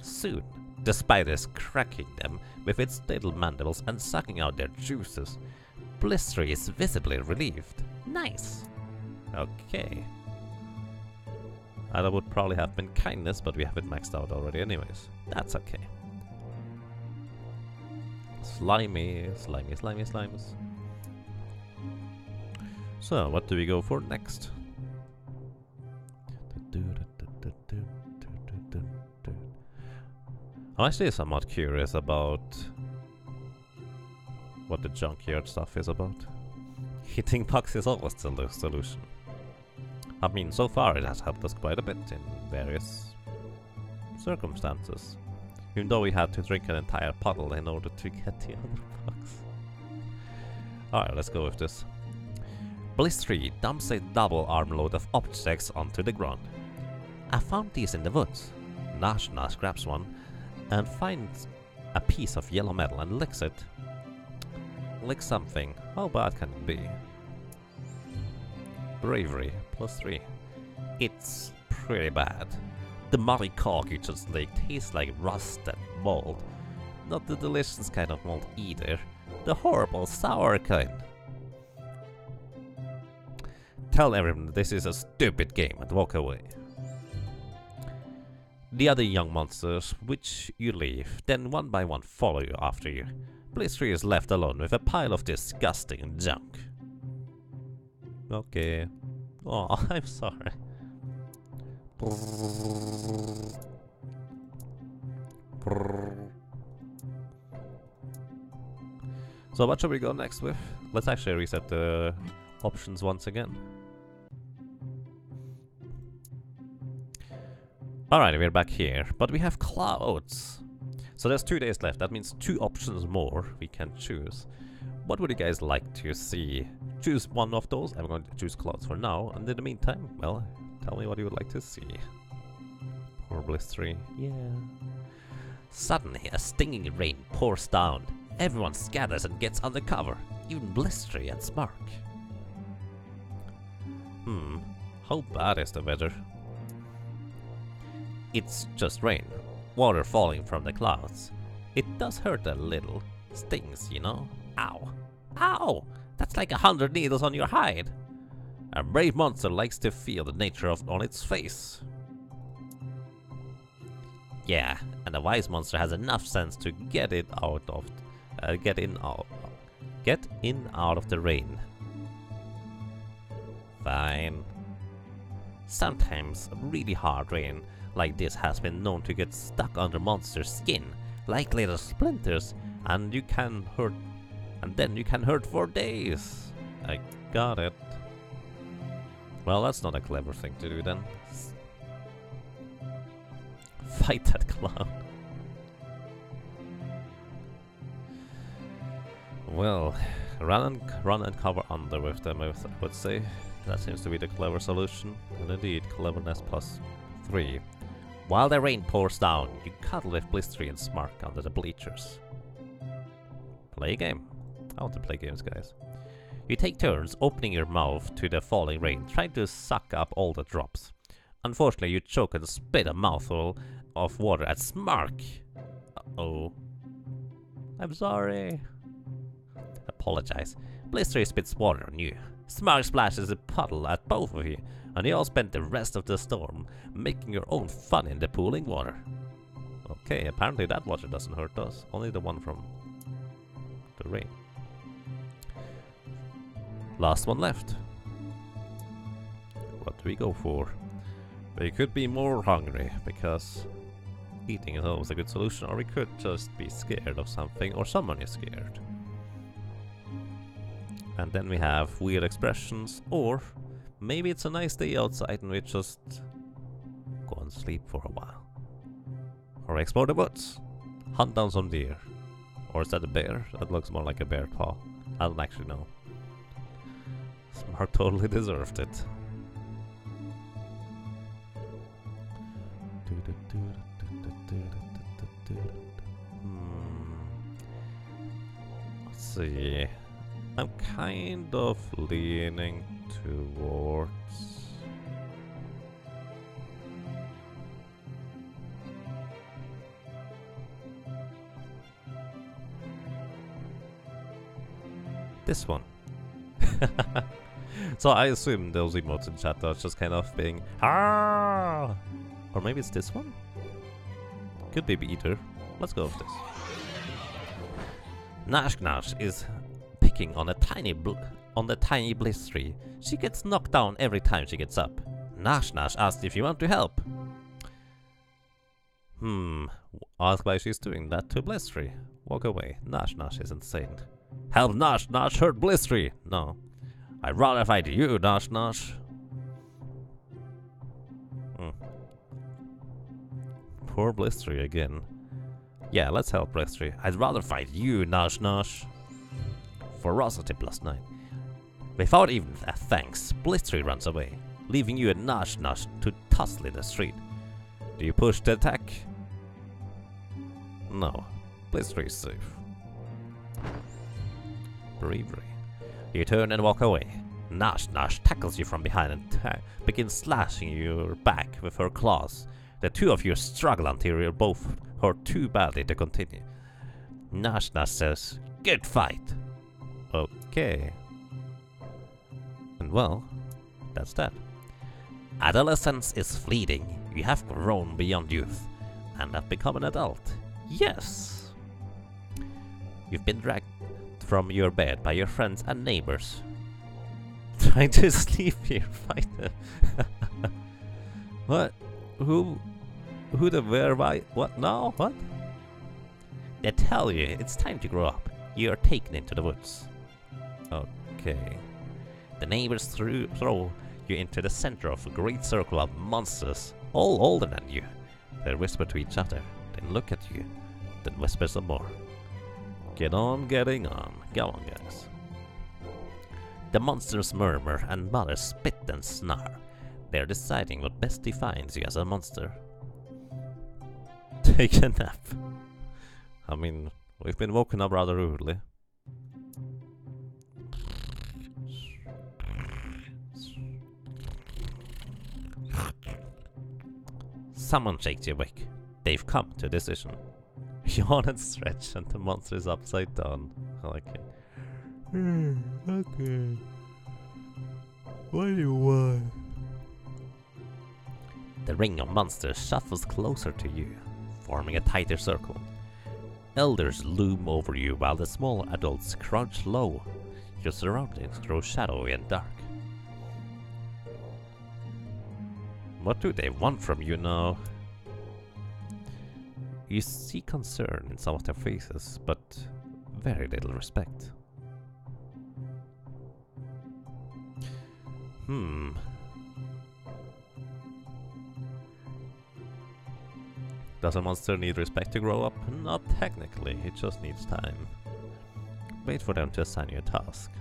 S1: Soon, the spider is cracking them with its little mandibles and sucking out their juices. Blistry is visibly relieved. Nice! Okay. That would probably have been kindness, but we have it maxed out already anyways. That's okay. Slimy, slimy, slimy, slimes. So, what do we go for next? I'm actually somewhat curious about what the junkyard stuff is about. Hitting bugs is always the solution. I mean, so far it has helped us quite a bit in various circumstances. Even though we had to drink an entire puddle in order to get the other bugs. Alright, let's go with this. Blistry dumps a double armload of objects onto the ground. I found these in the woods. Nash Nash grabs one and finds a piece of yellow metal and licks it. Licks something. How bad can it be? Bravery, +3. It's pretty bad. The muddy cork you just licked tastes like rust and mold. Not the delicious kind of mold either. The horrible sour kind. Tell everyone this is a stupid game and walk away. The other young monsters, which you leave, then one by one follow you after you. Blistry is left alone with a pile of disgusting junk. Okay. Oh, I'm sorry. So what should we go next with? Let's actually reset the options once again. Alright, we're back here, but we have clouds. So there's 2 days left, that means 2 options more we can choose. What would you guys like to see? Choose one of those. I'm going to choose clouds for now, and in the meantime, well, tell me what you would like to see. Poor Blistry. Yeah. Suddenly, a stinging rain pours down. Everyone scatters and gets under cover, even Blistry and Smark. How bad is the weather? It's just rain. Water falling from the clouds. It does hurt a little. Stings, you know? Ow. Ow! That's like 100 needles on your hide. A brave monster likes to feel the nature on its face. Yeah, and a wise monster has enough sense to get in out of the rain. Fine. Sometimes really hard rain like this has been known to get stuck under monsters' skin, like little splinters, and then you can hurt for days. I got it. Well, that's not a clever thing to do then. Fight that clown. Well, run and cover under with them, I would say. That seems to be the clever solution. And indeed, cleverness +3. While the rain pours down, you cuddle with Blistery and Smark under the bleachers. Play a game. I want to play games, guys. You take turns opening your mouth to the falling rain, trying to suck up all the drops. Unfortunately, you choke and spit a mouthful of water at Smark. Uh-oh. I'm sorry. Apologize. Blistery spits water on you. Smark splashes a puddle at both of you, and you all spend the rest of the storm making your own fun in the pooling water. Okay, apparently that water doesn't hurt us, only the one from the rain. Last one left. What do we go for? We could be more hungry, because eating is always a good solution, or we could just be scared of something, or someone is scared. And then we have weird expressions, or maybe it's a nice day outside and we just go and sleep for a while. Or explore the woods, hunt down some deer. Or is that a bear? That looks more like a bear paw. I don't actually know. Smark totally deserved it. Let's see. I'm kind of leaning towards this one. So I assume those emotes in chat are just kind of being ah, or maybe it's this one. Could be either. Let's go with this. Nash Nash is picking on the tiny Blistery. She gets knocked down every time she gets up. Nash Nash asks if you want to help. Ask why she's doing that to Blistery. Walk away. Nash Nash is insane. Help Nash Nash hurt Blistery. No. I'd rather fight you, Nash Nash. Poor Blistery again. Yeah, let's help Blistery. I'd rather fight you, Nash Nash. Ferocity +9. Without even a thanks, Blistery runs away, leaving you and Nash Nash to tussle in the street. Do you push the attack? No. Blistery is safe. Bravery. You turn and walk away. Nash Nash tackles you from behind and begins slashing your back with her claws. The two of you struggle until you're both hurt too badly to continue. Nash Nash says, "Good fight." Okay. And well, that's that. Adolescence is fleeting. You have grown beyond youth and have become an adult. Yes. You've been dragged from your bed by your friends and neighbors. Trying to sleep here, fighter. What? Who the where, why, what now? What? They tell you it's time to grow up. You are taken into the woods. Okay. The neighbors throw you into the center of a great circle of monsters, all older than you. They whisper to each other, then look at you, then whisper some more. Get on getting on. Go on, guys. The monsters murmur and mothers spit and snarl. They're deciding what best defines you as a monster. Take a nap. I mean, we've been woken up rather rudely. Someone shakes you awake. They've come to a decision. Yawn and stretch, and the monster is upside down. I like it. Okay. What do you want? The ring of monsters shuffles closer to you, forming a tighter circle. Elders loom over you while the small adults crouch low. Your surroundings grow shadowy and dark. What do they want from you now? You see concern in some of their faces, but very little respect. Does a monster need respect to grow up? Not technically, it just needs time. Wait for them to assign you a task.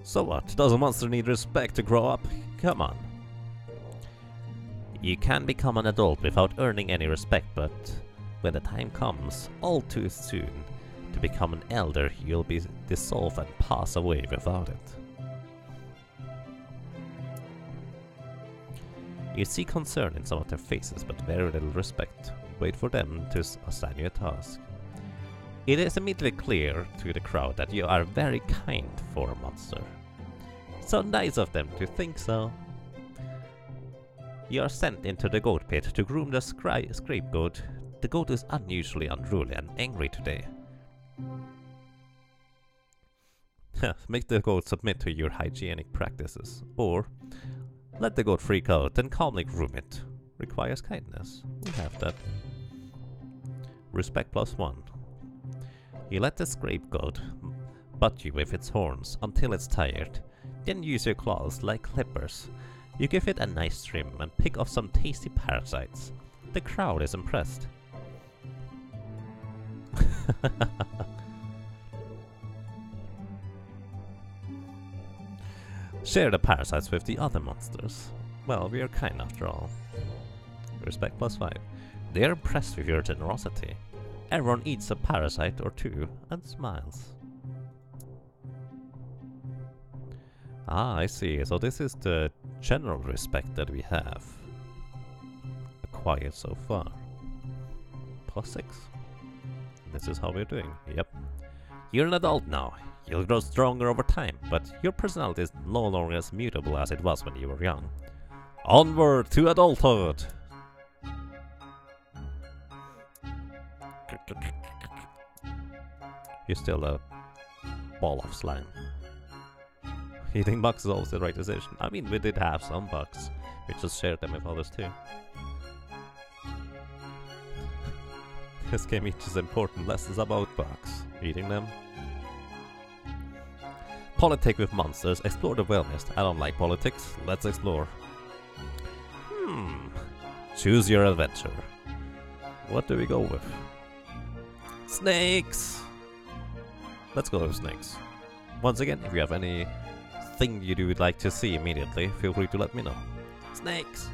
S1: So what? Does a monster need respect to grow up? Come on. You can become an adult without earning any respect, but when the time comes, all too soon, to become an elder, you'll be dissolved and pass away without it. You see concern in some of their faces, but very little respect. Wait for them to assign you a task. It is immediately clear to the crowd that you are very kind for a monster. So nice of them to think so. You are sent into the goat pit to groom the scapegoat. The goat is unusually unruly and angry today. Make the goat submit to your hygienic practices, or let the goat freak out and calmly groom it. Requires kindness. We have that. Respect +1. You let the scapegoat butt you with its horns until it's tired. Then use your claws like clippers. You give it a nice trim and pick off some tasty parasites. The crowd is impressed. Share the parasites with the other monsters. Well, we are kind after all. Respect +5. They are impressed with your generosity. Everyone eats a parasite or two and smiles. Ah, I see. So this is the general respect that we have acquired so far. +6. This is how we're doing. Yep. You're an adult now. You'll grow stronger over time, but your personality is no longer as mutable as it was when you were young. Onward to adulthood! You're still a ball of slime. Eating bugs is always the right decision. I mean, we did have some bugs. We just shared them with others too. This game teaches important lessons about bugs. Eating them. Politic with monsters. Explore the wilderness. I don't like politics. Let's explore. Choose your adventure. What do we go with? Snakes! Let's go with snakes. Once again, if you have anything you would like to see immediately, feel free to let me know. Snakes!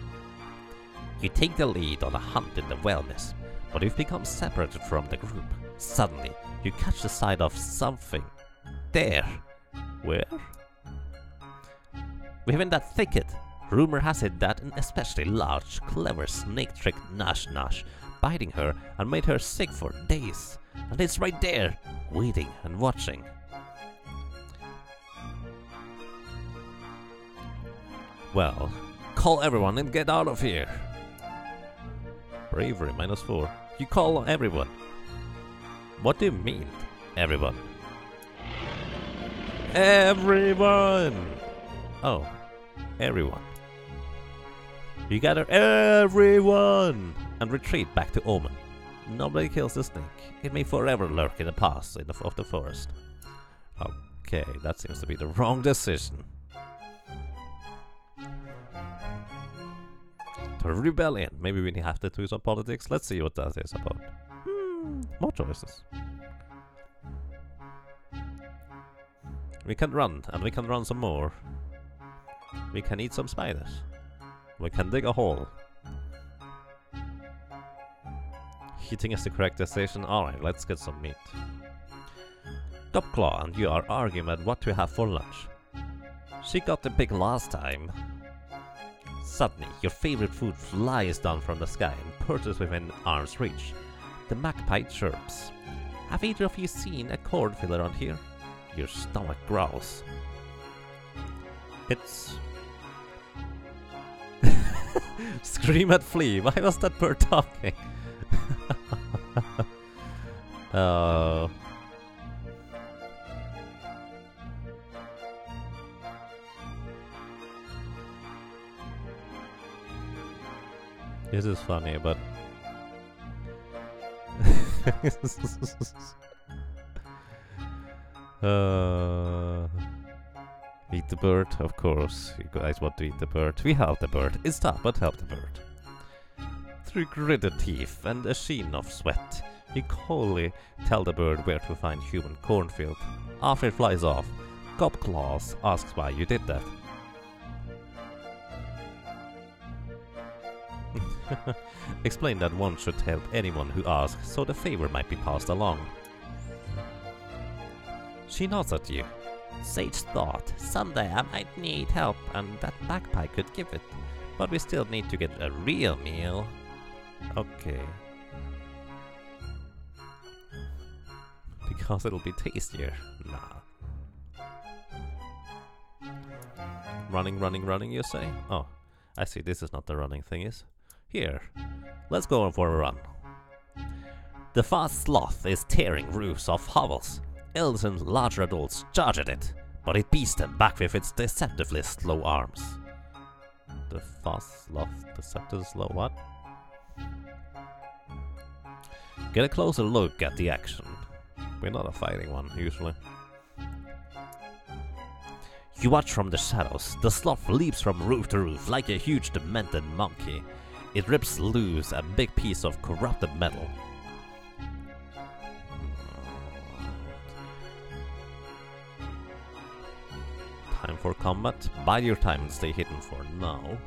S1: You take the lead on a hunt in the wilderness, but you've become separated from the group. Suddenly, you catch the sight of something. There! Where? Within that thicket. Rumor has it that an especially large, clever snake tricked Nash Nash, biting her and made her sick for days. And it's right there, waiting and watching. Well, call everyone and get out of here. Bravery -4. You call everyone. What do you mean, everyone? Everyone! Oh, everyone. You gather everyone and retreat back to Omen. Nobody kills the snake. It may forever lurk in the paths of the forest. Okay, that seems to be the wrong decision. The rebellion. Maybe we have to do some politics. Let's see what that is about. More choices. We can run, and we can run some more. We can eat some spiders. We can dig a hole. Eating is the correct decision. Alright, let's get some meat. Dopclaw and you are arguing about what to have for lunch. She got the pig last time. Suddenly, your favorite food flies down from the sky and perches within arm's reach. The magpie chirps. Have either of you seen a cornfield around here? Your stomach growls. It's... Scream at flea. Why was that bird talking? This is funny, but... Eat the bird, of course. You guys want to eat the bird. We help the bird. It's tough, but help the bird. Through gritted teeth and a sheen of sweat, you coolly tell the bird where to find human cornfield. After it flies off, Gobclaws asks why you did that. Explain that one should help anyone who asks, so the favor might be passed along. She nods at you. Sage thought, someday I might need help and that magpie could give it. But we still need to get a real meal. Okay. Because it'll be tastier. Nah. Running, you say? Oh, I see, this is not the running thing, is? Here, let's go on for a run. The fast sloth is tearing roofs off hovels. Elves and larger adults charge at it, but it beats them back with its deceptively slow arms. The fast sloth, deceptively slow what? Get a closer look at the action. We're not a fighting one, usually. You watch from the shadows. The sloth leaps from roof to roof like a huge demented monkey. It rips loose a big piece of corrupted metal. Time for combat. Bide your time and stay hidden for now.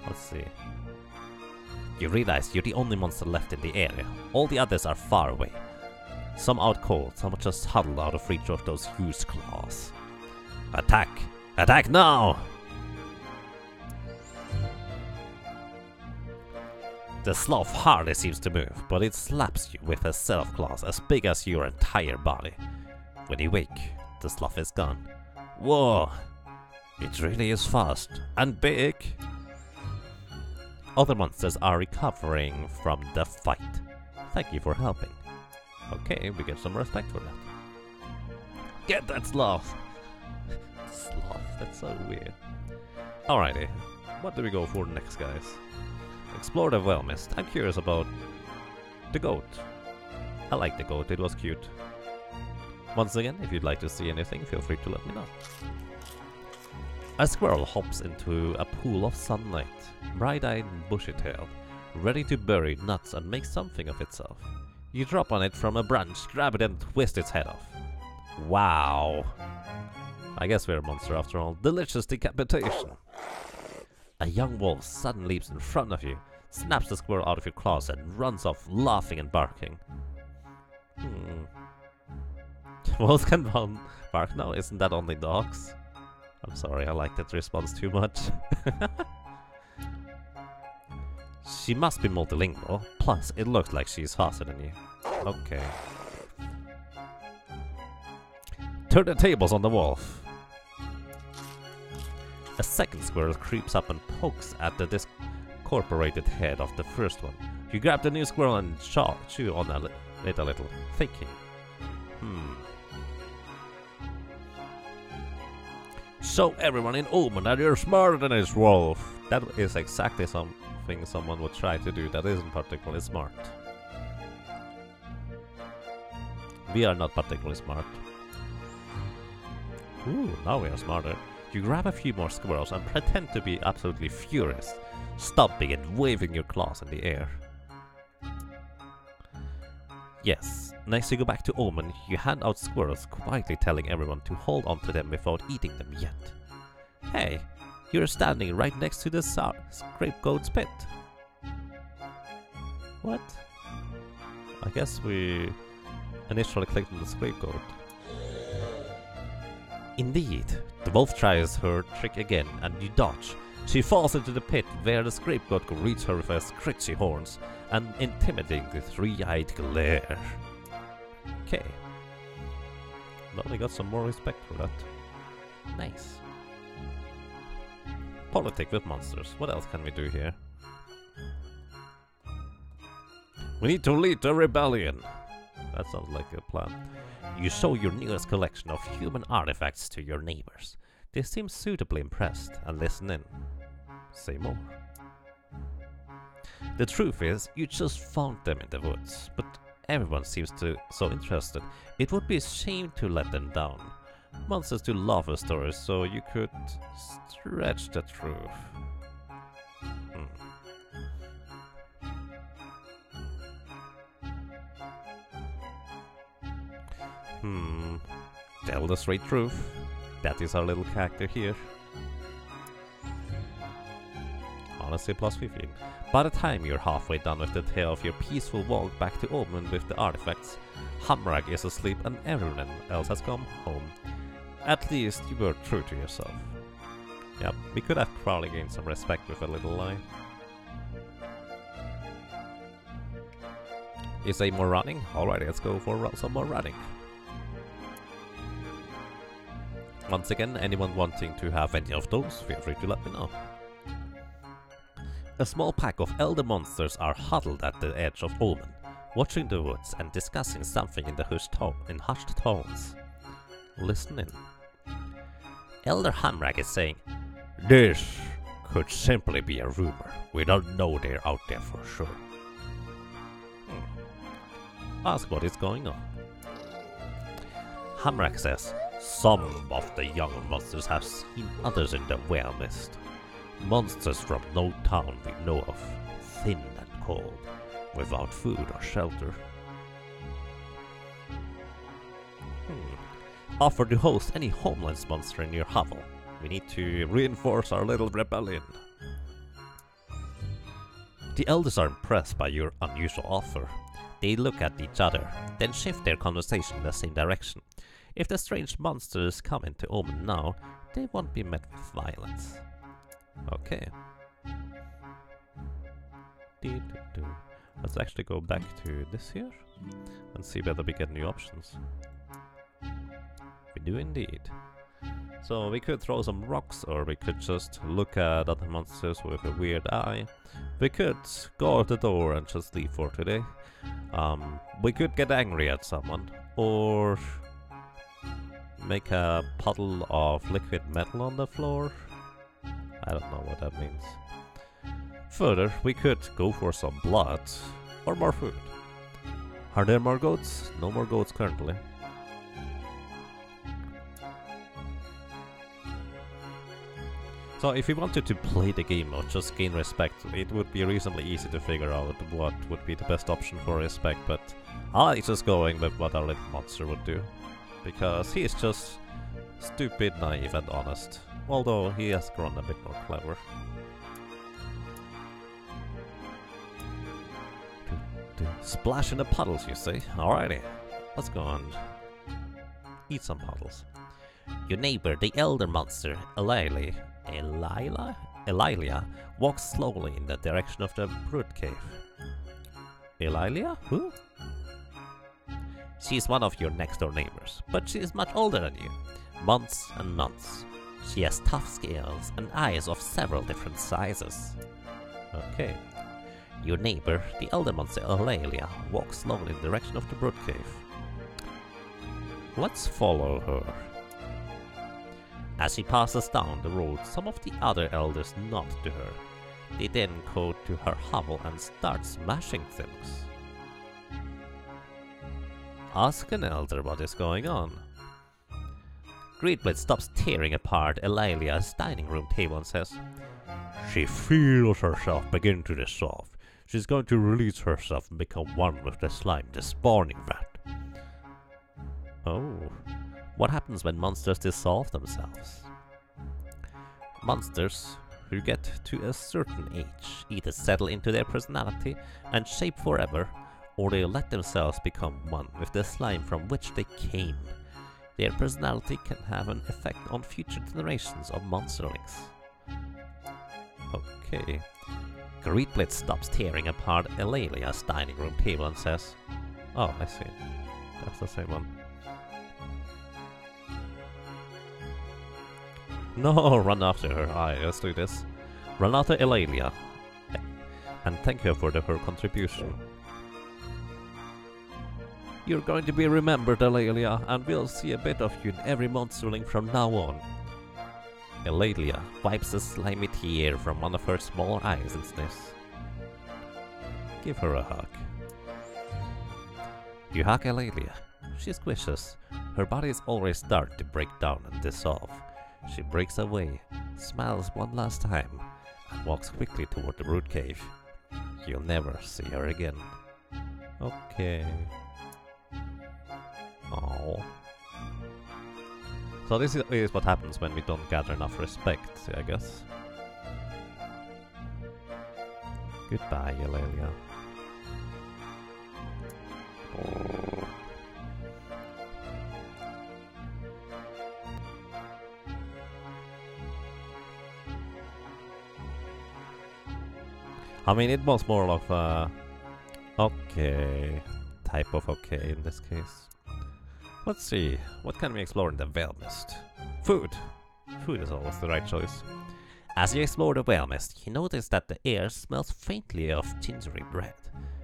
S1: Let's see. You realize you're the only monster left in the area. All the others are far away. Some out cold, some are just huddled out of reach of those huge claws. Attack! Attack now! The sloth hardly seems to move, but it slaps you with a set of claws as big as your entire body. When you wake, the sloth is gone. Whoa! It really is fast and big! Other monsters are recovering from the fight. Thank you for helping. Okay, we get some respect for that. Get that sloth! Sloth, that's so weird. Alrighty, what do we go for next, guys? Explore the well mist. I'm curious about the goat. I like the goat, it was cute. Once again, if you'd like to see anything, feel free to let me know. A squirrel hops into a pool of sunlight, bright-eyed and bushy-tailed, ready to bury nuts and make something of itself. You drop on it from a branch, grab it and twist its head off. Wow! I guess we're a monster after all. Delicious decapitation! A young wolf suddenly leaps in front of you, snaps the squirrel out of your claws and runs off laughing and barking. Wolves can bark now? Isn't that only dogs? I'm sorry, I like that response too much. She must be multilingual, plus it looks like she's faster than you. Okay. Turn the tables on the wolf. A second squirrel creeps up and pokes at the discorporated head of the first one. You grab the new squirrel and chew on it a little, thinking. Show everyone in Omen that you're smarter than this wolf. That is exactly something someone would try to do that isn't particularly smart. We are not particularly smart. Ooh, now we are smarter. You grab a few more squirrels and pretend to be absolutely furious, stomping and waving your claws in the air. Yes, next you go back to Omen, you hand out squirrels, quietly telling everyone to hold on to them without eating them yet. Hey, you're standing right next to the scapegoat's pit. What? I guess we initially clicked on the scapegoat. Indeed, the wolf tries her trick again and you dodge. She falls into the pit where the scapegoat greets her with her scritchy horns and intimidating three-eyed glare. Okay. Well, we got some more respect for that. Nice. Politic with monsters. What else can we do here? We need to lead a rebellion. That sounds like a plan. You show your newest collection of human artifacts to your neighbors. They seem suitably impressed and listen in. Say more. The truth is, you just found them in the woods, but everyone seems so interested. It would be a shame to let them down. Monsters do love a story, so you could stretch the truth. Tell the straight truth. That is our little character here. Honestly, plus 15. By the time you're halfway done with the tale of your peaceful walk back to Omen with the artifacts, Hamrag is asleep and everyone else has come home. At least you were true to yourself. Yep, we could have probably gained some respect with a little lie. Is there more running? Alright, let's go for some more running. Once again, anyone wanting to have any of those, feel free to let me know. A small pack of elder monsters are huddled at the edge of Omen, watching the woods and discussing something in hushed tones. Listen in. Elder Hamrag is saying, "This could simply be a rumor. We don't know they're out there for sure." Ask what is going on. Hamrag says, "Some of the young monsters have seen others in the Were Mist. Monsters from no town we know of, thin and cold, without food or shelter. Offer to host any homeless monster in your hovel. We need to reinforce our little rebellion." The elders are impressed by your unusual offer. They look at each other, then shift their conversation in the same direction. If the strange monsters come into Omen now, they won't be met with violence. Okay. Let's actually go back to this here and see whether we get new options. We do indeed. So we could throw some rocks, or we could just look at other monsters with a weird eye. We could go out the door and just leave for today. We could get angry at someone, or make a puddle of liquid metal on the floor. I don't know what that means. Further, we could go for some blood, or more food. Are there more goats? No more goats currently. So if you wanted to play the game or just gain respect, it would be reasonably easy to figure out what would be the best option for respect, but I like just going with what our little monster would do. Because he is just stupid, naive and honest, although he has grown a bit more clever. Splash in the puddles, you say? Alrighty, let's go and eat some puddles. Your neighbor, the elder monster, Elalia, walks slowly in the direction of the brood cave. Elalia? Who? She's one of your next door neighbors, but she is much older than you. Months and months. She has tough scales and eyes of several different sizes. Okay. Your neighbor, the elder monster Elalia, walks slowly in the direction of the brood cave. Let's follow her. As she passes down the road, some of the other elders nod to her. They then go to her hovel and start smashing things. Ask an elder what is going on. Greatblade stops tearing apart Elalia's dining room table and says, "She feels herself begin to dissolve. She's going to release herself and become one with the slime, the spawning vat." Oh. What happens when monsters dissolve themselves? Monsters who get to a certain age either settle into their personality and shape forever, or they let themselves become one with the slime from which they came. Their personality can have an effect on future generations of monsterlings. Okay. Greatblade stops tearing apart Elalia's dining room table and says, "Oh, I see. That's the same one." No, run after her. Aye, let's do this. Run after Elalia. And thank her for her contribution. You're going to be remembered, Elalia, and we'll see a bit of you in every monsterling from now on. Elalia wipes a slimy tear from one of her smaller eyes and sniffs. Give her a hug. You hug Alelia. She squishes. Her body is already starting to break down and dissolve. She breaks away, smiles one last time, and walks quickly toward the brood cave. You'll never see her again. Okay. Oh. So this is what happens when we don't gather enough respect, I guess. Goodbye, Eulalia. Oh. I mean, it was more of a okay type of okay in this case. Let's see, what can we explore in the Veil Mist? Food! Food is always the right choice. As you explore the Veil Mist, you notice that the air smells faintly of gingery bread.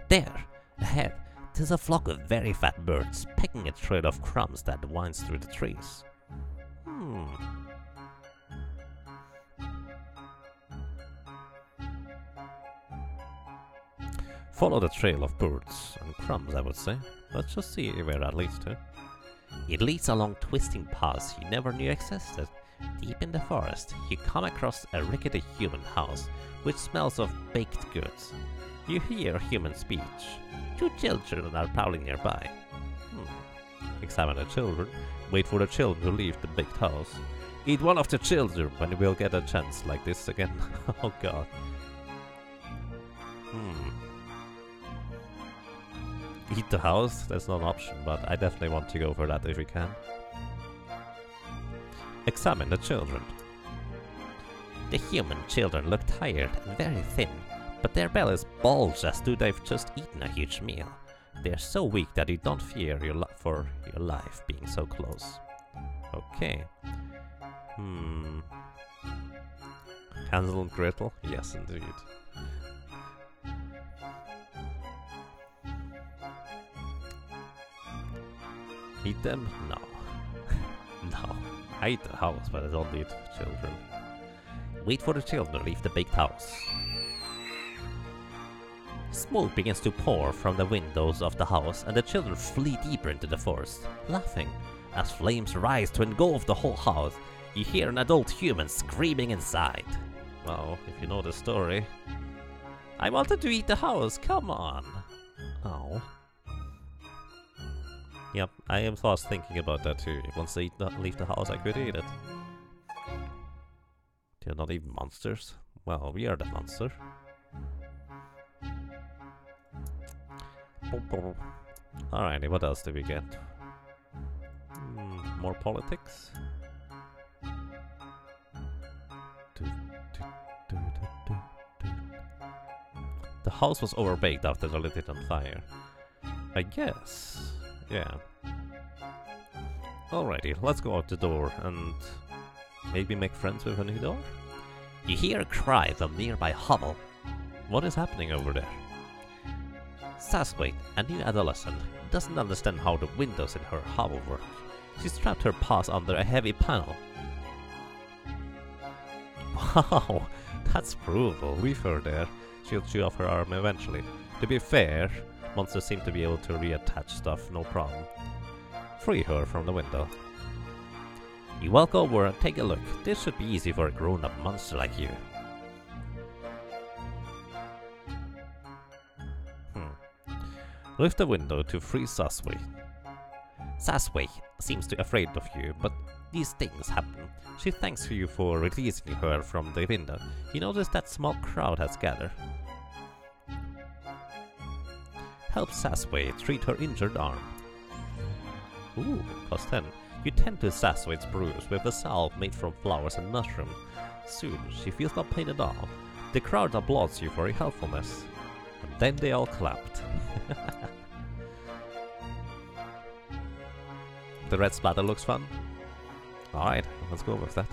S1: There, ahead, there's a flock of very fat birds pecking a trail of crumbs that winds through the trees. Follow the trail of birds and crumbs, I would say. Let's just see where that leads to. It leads along twisting paths you never knew existed. Deep in the forest, you come across a rickety human house, which smells of baked goods. You hear human speech. 2 children are prowling nearby. Examine the children. Wait for the children to leave the baked house. Eat one of the children when you will get a chance like this again. Oh god. Eat the house? That's not an option, but I definitely want to go for that if we can. Examine the children. The human children look tired and very thin, but their bellies bulge as though they've just eaten a huge meal. They're so weak that you don't fear for your life being so close. Okay. Hansel and Gretel? Yes, indeed. Eat them? No. No. I eat the house, but I don't eat children. Wait for the children to leave the baked house. Smoke begins to pour from the windows of the house, and the children flee deeper into the forest, laughing. As flames rise to engulf the whole house, you hear an adult human screaming inside. Well, if you know the story. I wanted to eat the house, come on! Oh. Yep, I am fast thinking about that too. Once they leave the house, I could eat it. They're not even monsters. Well, we are the monster. Alrighty, what else do we get? More politics? The house was overbaked after they lit it on fire. I guess. Yeah. Alrighty, let's go out the door and maybe make friends with a new door? You hear a cry from nearby hovel. What is happening over there? Saswaite, a new adolescent, doesn't understand how the windows in her hovel work. She's trapped her paws under a heavy panel. Wow, that's brutal. Leave her there. She'll chew off her arm eventually. To be fair, monsters seem to be able to reattach stuff, no problem. Free her from the window. You walk over and take a look. This should be easy for a grown-up monster like you. Lift the window to free Saswaite. Saswaite seems to be afraid of you, but these things happen. She thanks you for releasing her from the window. You notice that small crowd has gathered. Help Saswaite treat her injured arm. Ooh, cost 10. You tend to Saswaite's bruise with a salve made from flowers and mushrooms. Soon, she feels no pain at all. The crowd applauds you for your helpfulness. And then they all clapped. The red splatter looks fun. Alright, let's go with that.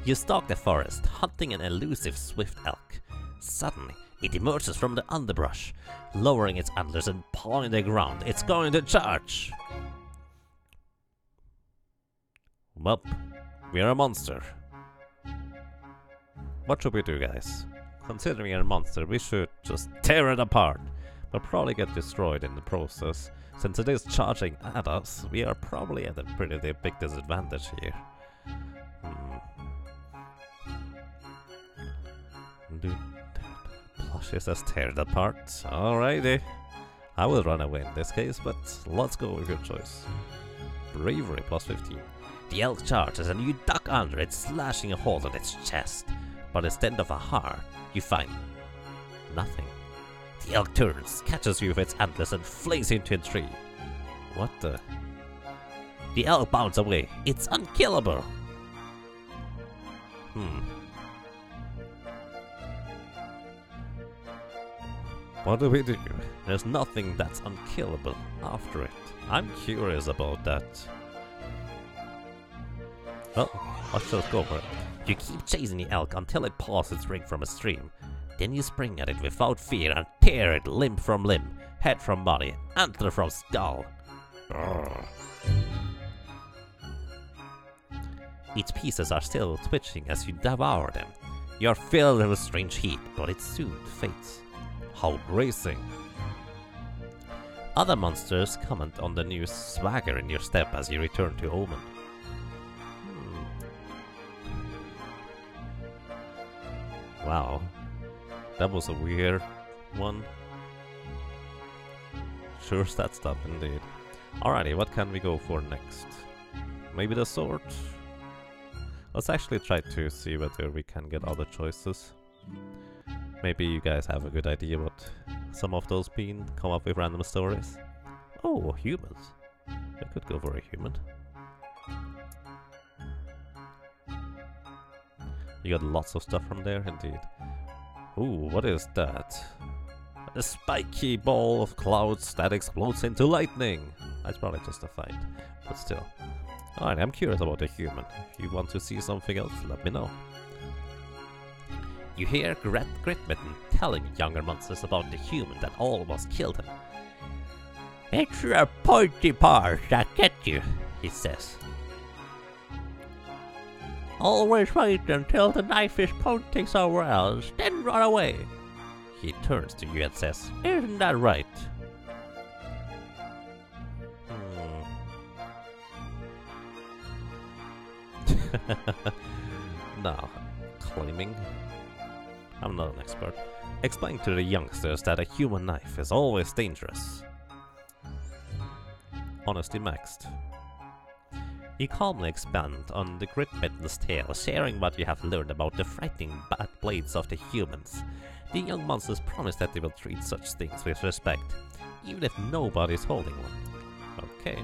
S1: You stalk the forest, hunting an elusive swift elk. Suddenly, it emerges from the underbrush, lowering its antlers and pawing the ground. It's going to charge! Well, we are a monster. What should we do, guys? considering you're a monster, we should just tear it apart, but probably get destroyed in the process. Since it is charging at us, we are probably at a pretty big disadvantage here. Plushie says tear it apart. Alrighty. I will run away in this case, but let's go with your choice. Bravery plus 15. The elk charges and you duck under it, slashing a hole in its chest. But instead of a heart, you find nothing. The elk turns, catches you with its antlers and flings you into a tree. What the? The elk bounds away. It's unkillable. What do we do? There's nothing that's unkillable after it. I'm curious about that. Well, let's just go for it. You keep chasing the elk until it pulls its ring from a stream. Then you spring at it without fear and tear it limb from limb, head from body, antler from skull. Brrr. Its pieces are still twitching as you devour them. You are filled with strange heat, but it soon fades. How bracing! Other monsters comment on the new swagger in your step as you return to Omen. Wow, that was a weird one. Sure stat stuff indeed. Alrighty, what can we go for next? Maybe the sword? Let's actually try to see whether we can get other choices. Maybe you guys have a good idea what some of those mean, come up with random stories. Oh, humans. I could go for a human. You got lots of stuff from there, indeed. Ooh, what is that? A spiky ball of clouds that explodes into lightning! That's probably just a fight, but still. Alright, I'm curious about the human. If you want to see something else, let me know. You hear Gritmitten telling younger monsters about the human that almost killed him. It's your pointy paws that get you, he says. Always wait until the knife is pointing somewhere else, then run away. He turns to you and says, isn't that right? No, claiming. I'm not an expert. Explain to the youngsters that a human knife is always dangerous. Honesty maxed. You calmly expand on the Gritmitten's tale, sharing what you have learned about the frightening bad blades of the humans. The young monsters promise that they will treat such things with respect, even if nobody is holding one. Okay.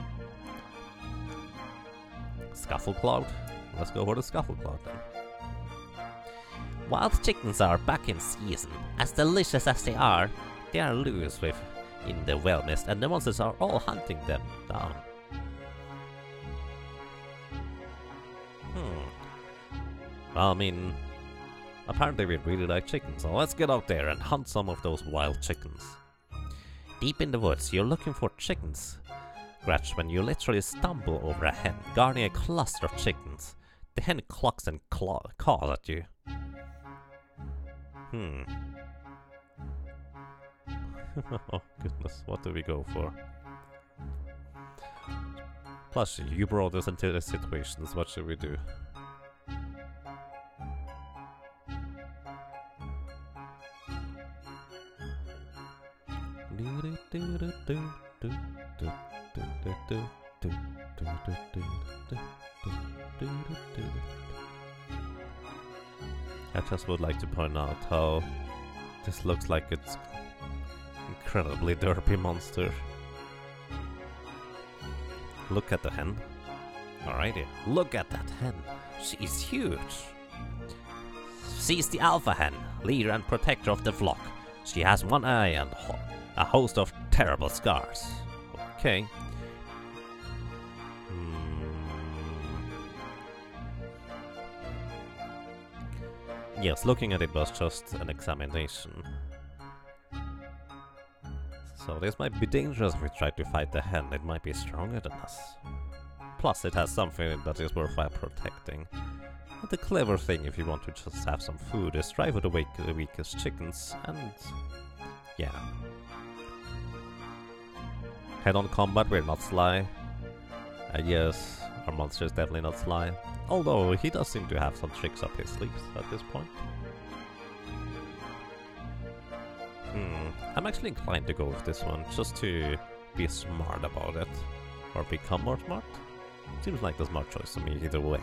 S1: Scufflecloud? Let's go for the Scufflecloud then. Wild chickens are back in season. As delicious as they are loose in the well mist, and the monsters are all hunting them down. Well, I mean, apparently we really like chickens, so let's get out there and hunt some of those wild chickens. Deep in the woods, you're looking for chickens, Gretch, when you literally stumble over a hen guarding a cluster of chickens. The hen clucks and caws at you. Oh goodness, what do we go for? Plushie, you brought us into this situation, so what should we do? I just would like to point out how this looks like it's incredibly derpy monster. Look at the hen. Alrighty, look at that hen. She's huge. She's the alpha hen, leader and protector of the flock. She has one eye and a host of terrible scars. Okay. Yes, looking at it was just an examination. So this might be dangerous if we try to fight the hen. It might be stronger than us. Plus it has something that is worthwhile protecting. The clever thing if you want to just have some food is try for the weakest chickens and yeah. Head-on combat, we're not sly. Yes, our monster is definitely not sly. Although he does seem to have some tricks up his sleeves at this point. I'm actually inclined to go with this one, just to be smart about it. Or become more smart. Seems like the smart choice to me either way.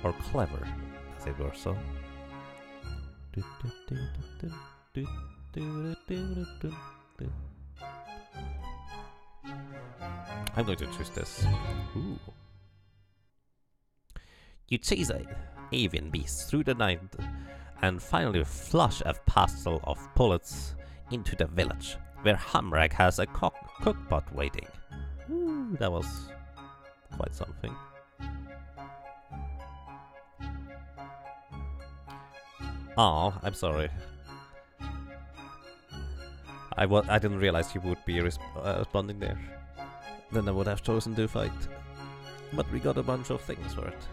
S1: Or clever, as it were so. I'm going to choose this. Ooh. You chase a avian beast through the night and finally flush a parcel of bullets into the village, where Hamrag has a cookpot waiting. Ooh, that was quite something. Oh, I'm sorry. I didn't realize you would be responding there. Then I would have chosen to fight. But we got a bunch of things for it.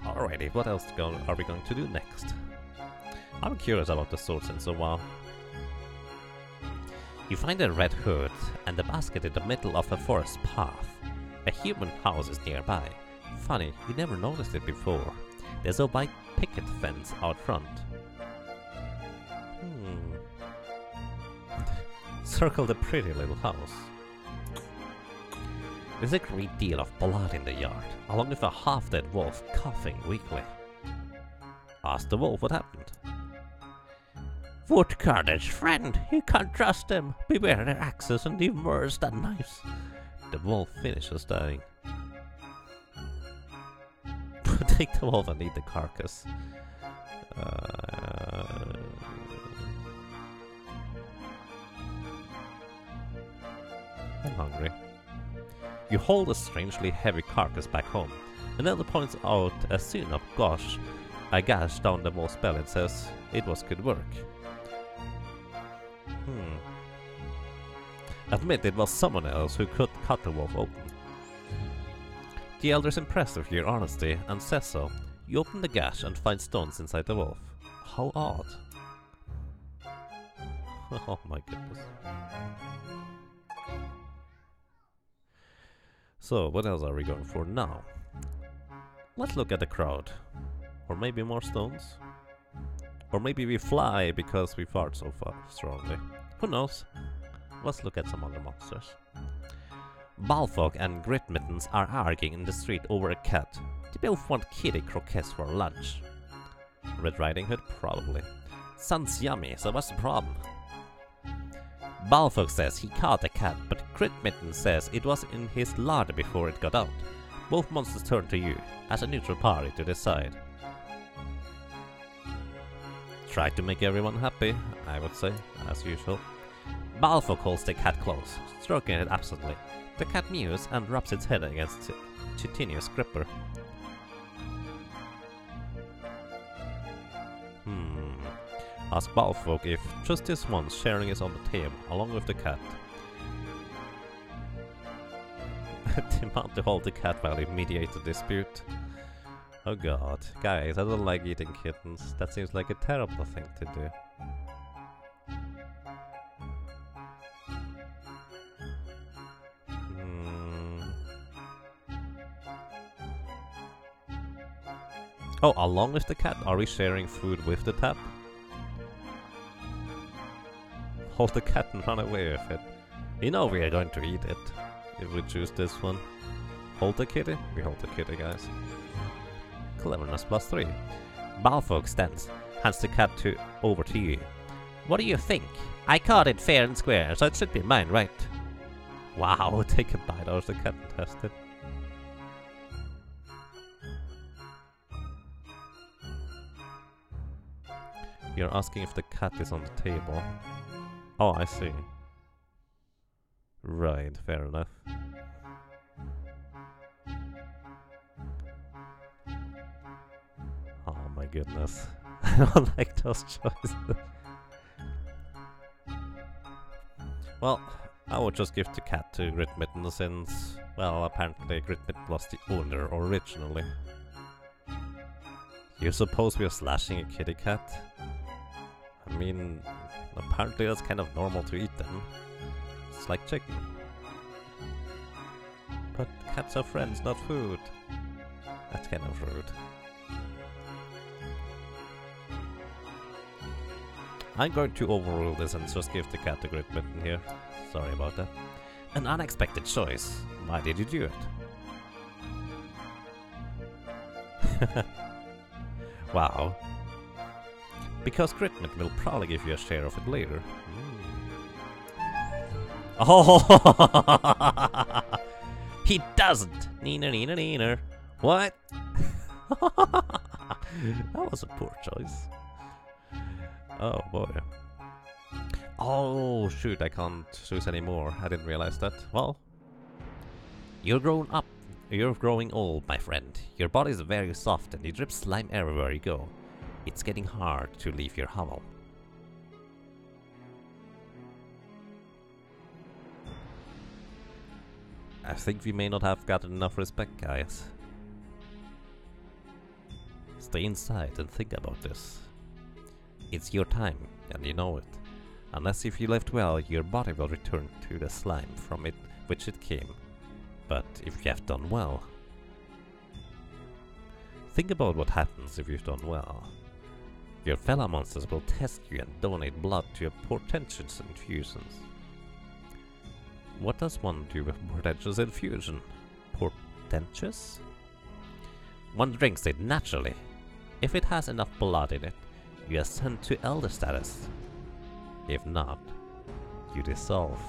S1: Alrighty, what else are we going to do next? I'm curious about the swords in so while. You find a red hood and a basket in the middle of a forest path. A human house is nearby. Funny, you never noticed it before. There's a white picket fence out front. Circle the pretty little house. There's a great deal of blood in the yard, along with a half-dead wolf coughing weakly. Ask the wolf what happened. Woodcarder's friend, you can't trust them. Beware their axes and even worse than knives. The wolf finishes dying. Take the wolf and eat the carcass. I'm hungry. You hold a strangely heavy carcass back home. Another points out a scene of a gash down the wolf's belly and says, it was good work. Admit it was someone else who could cut the wolf open. The elder's impressed with your honesty and says so. You open the gash and find stones inside the wolf. How odd. Oh my goodness. So, what else are we going for now? Let's look at the crowd. Or maybe more stones? Or maybe we fly because we fart so far strongly. Who knows? Let's look at some other monsters. Balfog and Gritmittens are arguing in the street over a cat. They both want kitty croquettes for lunch. Red Riding Hood? Probably. Sounds yummy, so what's the problem? Balfog says he caught the cat, but Gritmitten says it was in his larder before it got out. Both monsters turn to you, as a neutral party, to decide. Try to make everyone happy, I would say, as usual. Balfog holds the cat close, stroking it absently. The cat mews and rubs its head against Titinius' gripper. Ask Balfog if just this one sharing is on the table, along with the cat. Demand to hold the cat while you mediate the dispute. Oh god. Guys, I don't like eating kittens. That seems like a terrible thing to do. Oh, along with the cat? Are we sharing food with the tap? Hold the cat and run away with it. You know we are going to eat it if we choose this one. Hold the kitty? We hold the kitty, guys. Cleverness +3. Balfog stands, hands the cat over to you. What do you think? I caught it fair and square, so it should be mine, right? Wow, take a bite out of the cat and test it. You're asking if the cat is on the table. Oh, I see. Right, fair enough. Oh my goodness. I don't like those choices. Well, I would just give the cat to Gritmitten since, well, apparently Gritmitten was the owner originally. You're supposed to be slashing a kitty cat? I mean, apparently that's kind of normal to eat them. It's like chicken. But cats are friends, not food. That's kind of rude. I'm going to overrule this and just give the cat a grit button here. Sorry about that. An unexpected choice. Why did you do it? Wow. Because Gritmit will probably give you a share of it later. Oh! He doesn't! Neener, neener, neener. What? That was a poor choice. Oh boy. Oh shoot, I can't choose anymore. I didn't realize that. Well, you're grown up. You're growing old, my friend. Your body is very soft and you drip slime everywhere you go. It's getting hard to leave your hovel. I think we may not have gotten enough respect, guys. Stay inside and think about this. It's your time, and you know it. Unless if you left well, your body will return to the slime from it which it came. But if you have done well... Think about what happens if you've done well. Your fellow monsters will test you and donate blood to your portentous infusions. What does one do with portentous infusion? Portentous? One drinks it naturally. If it has enough blood in it, you ascend to elder status. If not, you dissolve.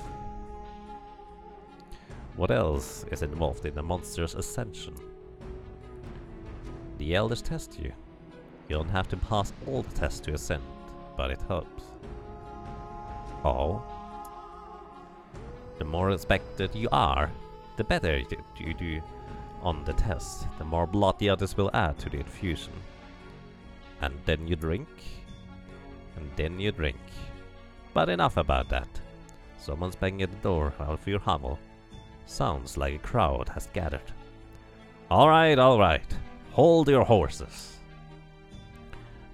S1: What else is involved in a monster's ascension? The elders test you. You don't have to pass all the tests to ascend, but it helps. Oh? The more respected you are, the better you do on the test, the more blood the others will add to the infusion. And then you drink, and then you drink. But enough about that. Someone's banging at the door of your hovel. Sounds like a crowd has gathered. Alright, alright. Hold your horses.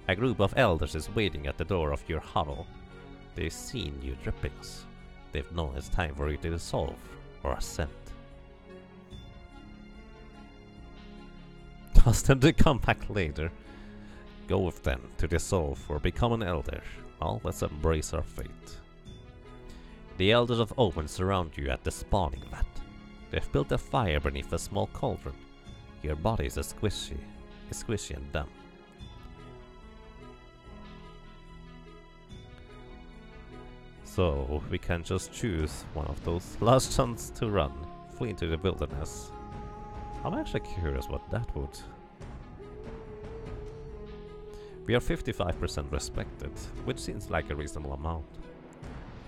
S1: A group of elders is waiting at the door of your hovel. They've seen your drippings. They've known it's time for you to dissolve or ascend. Ask them to come back later. Go with them to dissolve or become an elder. Well, let's embrace our fate. The elders of Open surround you at the spawning vat. They've built a fire beneath a small cauldron. Your body is squishy and dumb. So we can just choose one of those last chance to run, flee into the wilderness. I'm actually curious what that would. We are 55% respected, which seems like a reasonable amount.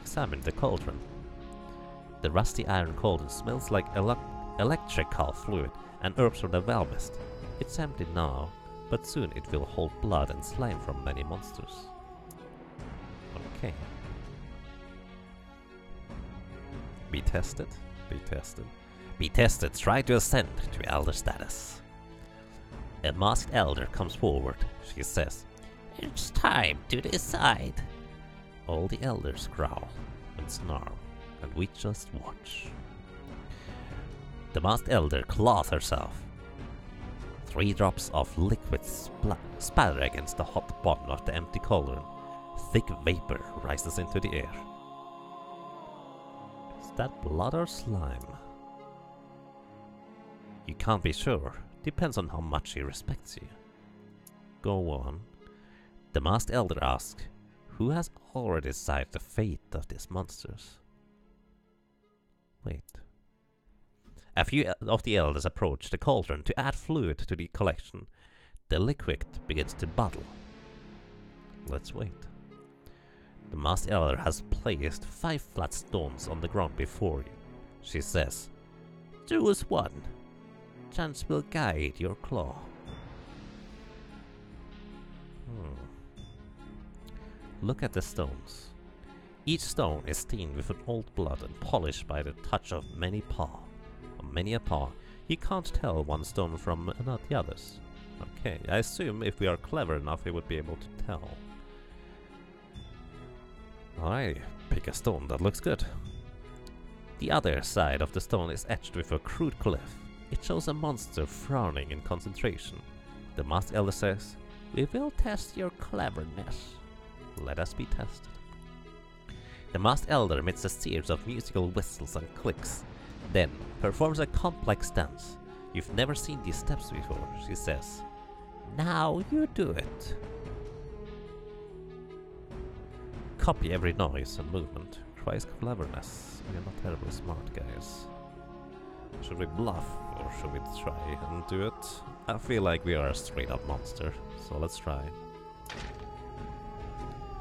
S1: Examine the cauldron. The rusty iron cauldron smells like electrical fluid and herbs from the Valmist. It's empty now, but soon it will hold blood and slime from many monsters. Okay. Be tested, be tested. Be tested, try to ascend to elder status. A masked elder comes forward. She says, "It's time to decide." All the elders growl and snarl, and we just watch. The masked elder claws herself. 3 drops of liquid spatter against the hot bottom of the empty cauldron. Thick vapor rises into the air. Is that blood or slime? You can't be sure. Depends on how much he respects you. Go on. The masked elder asks, who has already decided the fate of these monsters? Wait. A few of the elders approach the cauldron to add fluid to the collection. The liquid begins to bubble. Let's wait. The masked elder has placed 5 flat stones on the ground before you. She says, "Choose one. Chance will guide your claw." Look at the stones. Each stone is stained with an old blood and polished by the touch of many a paw. You can't tell one stone from the others. Okay, I assume if we are clever enough, we would be able to tell. Alright, pick a stone that looks good. The other side of the stone is etched with a crude glyph. It shows a monster frowning in concentration. The Masked Elder says, "We will test your cleverness. Let us be tested." The Masked Elder emits a series of musical whistles and clicks, then performs a complex dance. "You've never seen these steps before," she says. "Now you do it." Copy every noise and movement. Tries cleverness. We are not terribly smart, guys. Should we bluff or should we try and do it? I feel like we are a straight up monster, so let's try.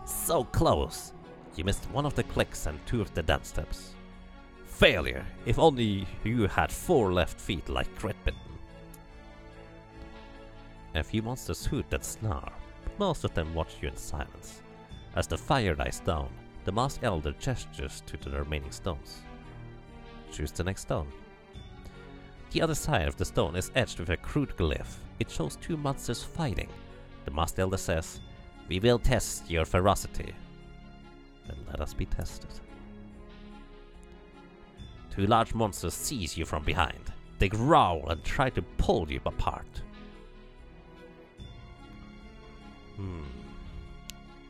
S1: So close! You missed one of the clicks and 2 of the dance steps. Failure! If only you had 4 left feet like Gridbitten. A few monsters hoot and snarl, but most of them watch you in silence. As the fire dies down, the Masked Elder gestures to the remaining stones. Choose the next stone. The other side of the stone is etched with a crude glyph. It shows 2 monsters fighting. The Masked Elder says, "We will test your ferocity." Then let us be tested. 2 large monsters seize you from behind. They growl and try to pull you apart.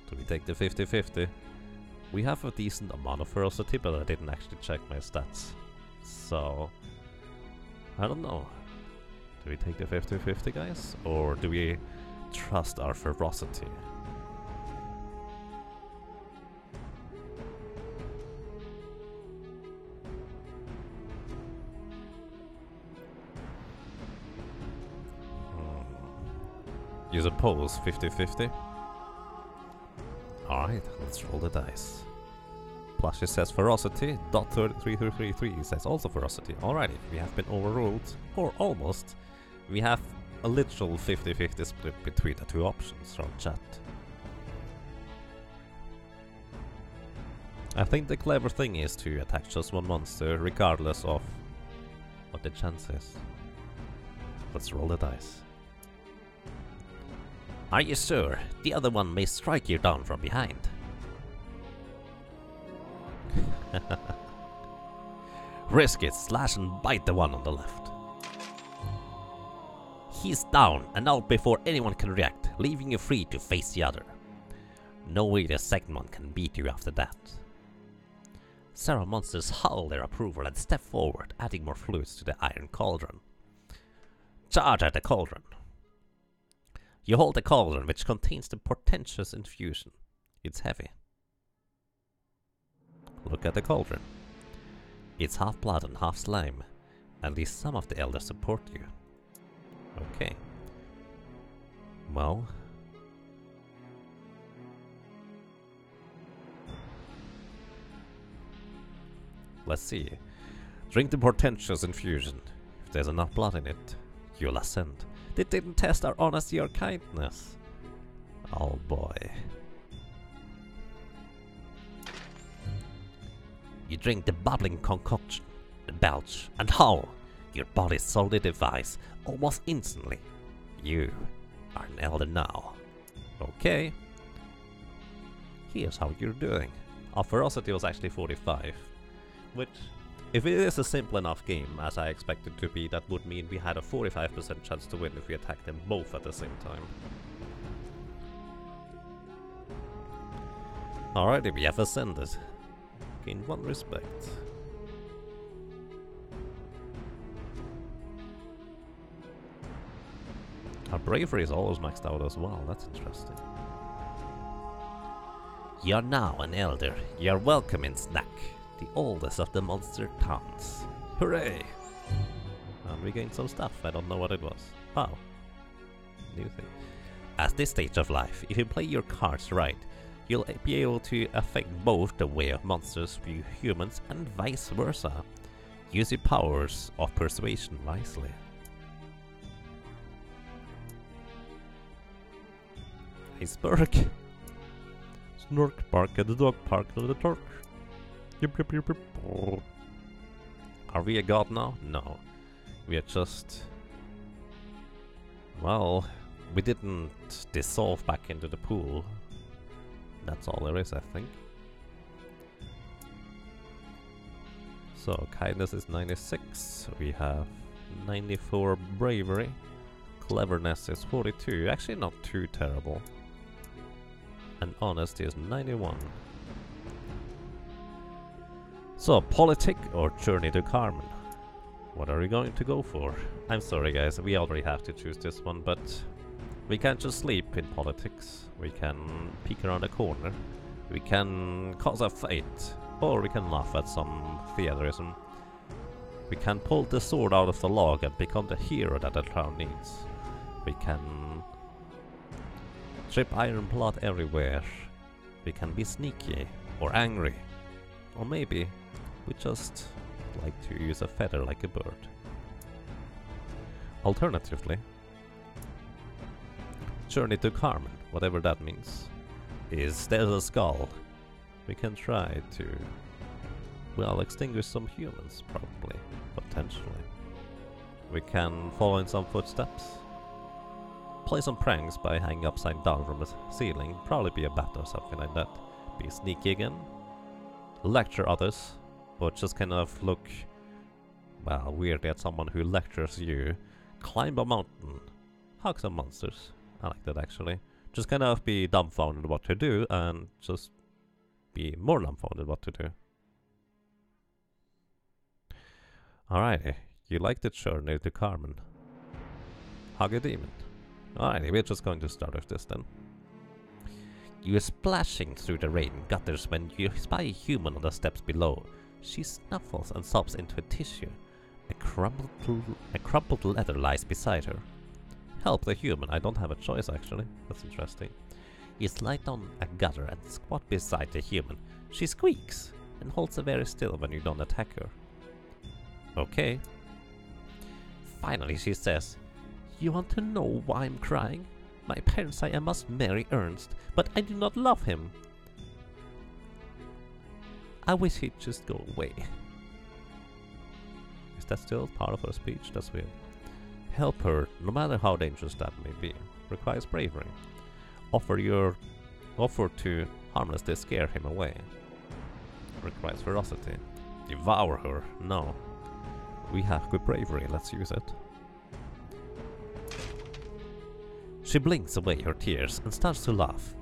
S1: Do we take the 50-50? We have a decent amount of ferocity, but I didn't actually check my stats. So, I don't know. Do we take the 50-50, guys? Or do we trust our ferocity? You suppose 50-50? Alright, let's roll the dice. Plushie says ferocity, Dot3333 says also ferocity. Alrighty, we have been overruled, or almost. We have a literal 50-50 split between the 2 options from chat. I think the clever thing is to attack just 1 monster, regardless of what the chance is. Let's roll the dice. Are you sure? The other one may strike you down from behind. Risk it, slash and bite the one on the left. He's down and out before anyone can react, leaving you free to face the other. No way the second one can beat you after that. Several monsters howl their approval and step forward, adding more fluids to the iron cauldron. Charge at the cauldron. You hold the cauldron, which contains the portentous infusion. It's heavy. Look at the cauldron. It's half blood and half slime. At least some of the elders support you. Okay. Well. Let's see. Drink the portentous infusion. If there's enough blood in it, you'll ascend. They didn't test our honesty or kindness. Oh boy. You drink the bubbling concoction, the belch, and howl. Your body solidifies almost instantly. You are an elder now. Okay. Here's how you're doing. Our ferocity was actually 45. Which, if it is a simple enough game, as I expect it to be, that would mean we had a 45% chance to win if we attacked them both at the same time. Alrighty, we have ascended. Gained 1 respect. Our bravery is always maxed out as well, that's interesting. You are now an elder. You are welcome in Snack, the oldest of the monster towns. Hooray! And we gained some stuff, I don't know what it was. Oh. New thing. At this stage of life, if you play your cards right, you'll be able to affect both the way of monsters view humans and vice versa. Use your powers of persuasion wisely. Iceberg. Snork bark at the dog park of the torch. Yip, yip, yip, yip. Are we a god now? No. We are just Well, we didn't dissolve back into the pool. That's all there is, I think. So, kindness is 96. We have 94 bravery. Cleverness is 42. Actually, not too terrible. And honesty is 91. So, politic or journey to Carmen? What are we going to go for? I'm sorry guys, we already have to choose this one, but we can't just sleep in politics. We can peek around a corner. We can cause a fight. Or we can laugh at some theaterism. We can pull the sword out of the log and become the hero that the town needs. We can trip iron blood everywhere. We can be sneaky or angry. Or maybe we just like to use a feather like a bird. Alternatively, journey to Carmen, whatever that means, is there's a skull. We can try to, well, extinguish some humans, probably, potentially. We can follow in some footsteps. Play some pranks by hanging upside down from the ceiling, probably be a bat or something like that. Be sneaky again. Lecture others, or just kind of look, well, weirdly at someone who lectures you. Climb a mountain. Hug some monsters. I like that actually. Just kind of be dumbfounded what to do and just be more dumbfounded what to do. Alrighty, you like the journey to Carmen. Hug a demon. Alrighty, we're just going to start with this then. You are splashing through the rain gutters when you spy a human on the steps below. She snuffles and sobs into a tissue. A crumpled letter lies beside her. Help the human, I don't have a choice actually. That's interesting. You slide down a gutter and squat beside the human. She squeaks and holds very still when you don't attack her. Okay. Finally she says, you want to know why I'm crying? My parents say I must marry Ernst, but I do not love him. I wish he'd just go away. Is that still part of her speech? That's weird. Help her, no matter how dangerous that may be. Requires bravery. Offer to harmlessly scare him away. Requires ferocity. Devour her. No. We have good bravery, let's use it. She blinks away her tears and starts to laugh,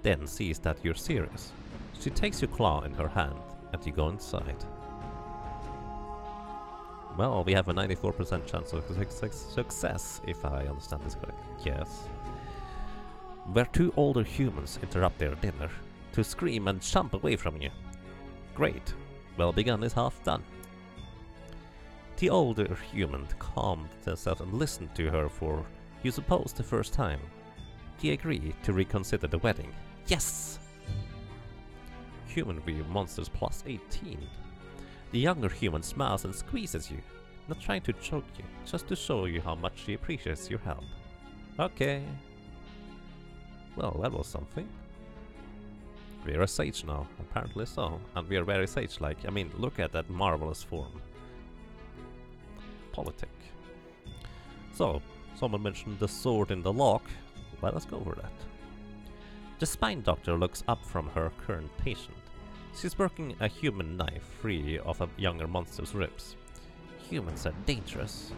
S1: then sees that you're serious. She takes your claw in her hand and you go inside. Well, we have a 94% chance of success, if I understand this correctly. Yes. Where two older humans interrupt their dinner to scream and jump away from you. Great. Well begun is half done. The older human calmed themselves and listened to her for, you suppose, the first time. They agree to reconsider the wedding. Yes! Human view monsters plus 18. The younger human smiles and squeezes you, not trying to choke you, just to show you how much she appreciates your help. Okay. Well, that was something. We're a sage now, apparently so. And we are very sage-like. I mean, look at that marvelous form. Politic. So, someone mentioned the sword in the lock. Let us go over that. The spine doctor looks up from her current patient. She's working a human knife free of a younger monster's ribs. Humans are dangerous.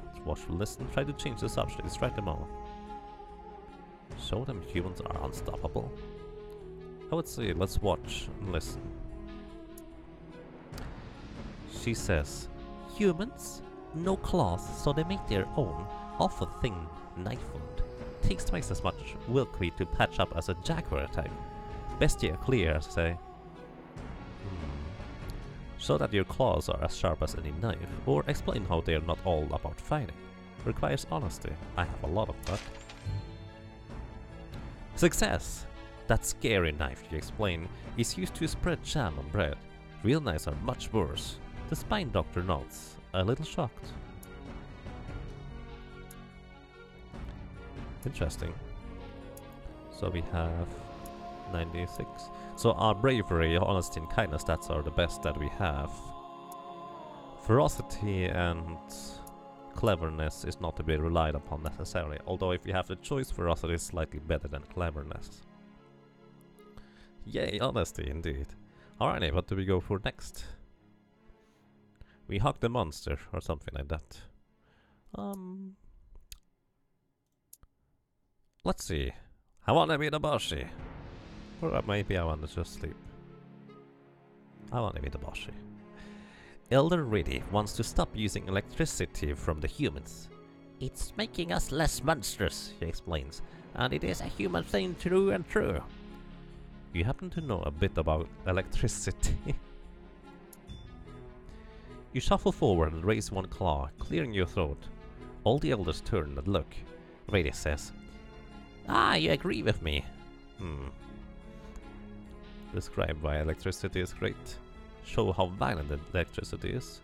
S1: Let's watch, listen, try to change the subject, distract them all. Show them humans are unstoppable. I would say let's watch and listen. She says, humans? No claws, so they make their own, awful thin knife wound. Takes twice as much Wilkweed to patch up as a jaguar attack. Bestia clear, say. Show that your claws are as sharp as any knife, or explain how they are not all about fighting. Requires honesty. I have a lot of that. Success! That scary knife, you explain, is used to spread jam on bread. Real knives are much worse. The spine doctor nods, a little shocked. Interesting. So we have 96. So our bravery, honesty and kindness, that's are the best that we have. Ferocity and cleverness is not to be relied upon necessarily, although if you have the choice, ferocity is slightly better than cleverness. Yay, honesty indeed. Alrighty, what do we go for next? We hug the monster or something like that. Let's see. I wanna be the bossy. Or maybe I wanna just sleep. I wanna be the bossy. Elder Riddy wants to stop using electricity from the humans. It's making us less monstrous, he explains, and it is a human thing true and true. You happen to know a bit about electricity. You shuffle forward and raise one claw, clearing your throat. All the elders turn and look. Riddy says, "Ah, you agree with me." Describe why electricity is great. Show how violent the electricity is.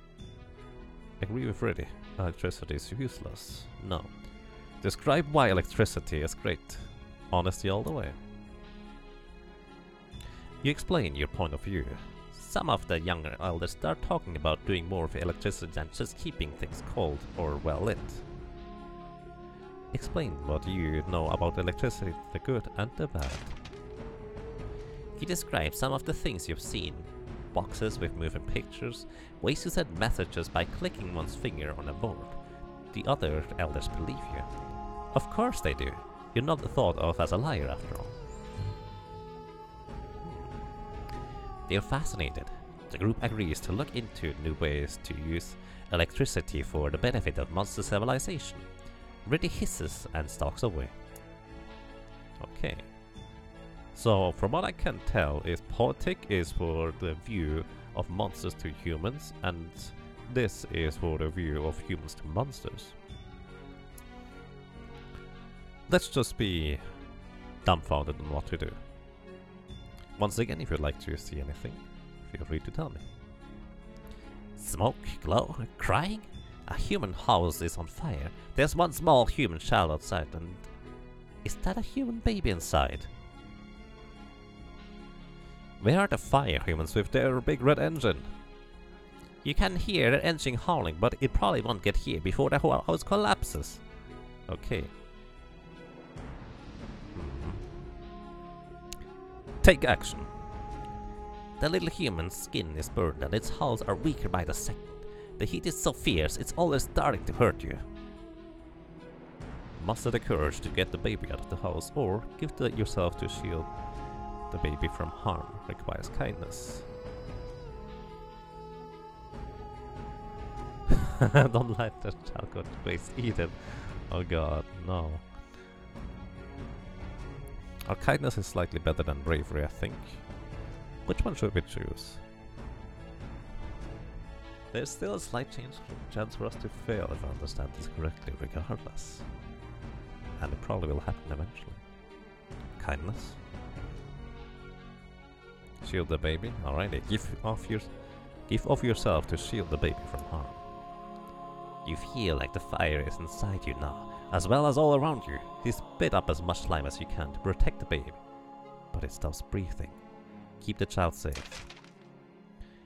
S1: Agree with Riddy. Electricity is useless. No. Describe why electricity is great. Honesty all the way. You explain your point of view. Some of the younger elders start talking about doing more with electricity than just keeping things cold or well lit. Explain what you know about electricity, the good and the bad. You describe some of the things you've seen. Boxes with moving pictures, ways to send messages by clicking one's finger on a board. The other elders believe you. Of course they do. You're not thought of as a liar after all. They're fascinated. The group agrees to look into new ways to use electricity for the benefit of monster civilization. Riddy hisses and stalks away. Okay. So, from what I can tell, is politic is for the view of monsters to humans, and this is for the view of humans to monsters. Let's just be dumbfounded on what to do. Once again, if you'd like to see anything, feel free to tell me. Smoke, glow, crying? A human house is on fire. There's one small human child outside, and is that a human baby inside? Where are the fire humans with their big red engine? You can hear the engine howling, but it probably won't get here before the whole house collapses. Okay. Take action. The little human's skin is burned and its howls are weaker by the second. The heat is so fierce, it's always starting to hurt you. Muster the courage to get the baby out of the house, or give yourself to shield the baby from harm. Requires kindness. Don't let the child go to waste either. Oh god, no. Our kindness is slightly better than bravery, I think. Which one should we choose? There's still a slight chance for us to fail if I understand this correctly, regardless. And it probably will happen eventually. Kindness. Shield the baby. Alrighty, give off yourself to shield the baby from harm. You feel like the fire is inside you now, as well as all around you. You spit up as much slime as you can to protect the baby, but it stops breathing. Keep the child safe.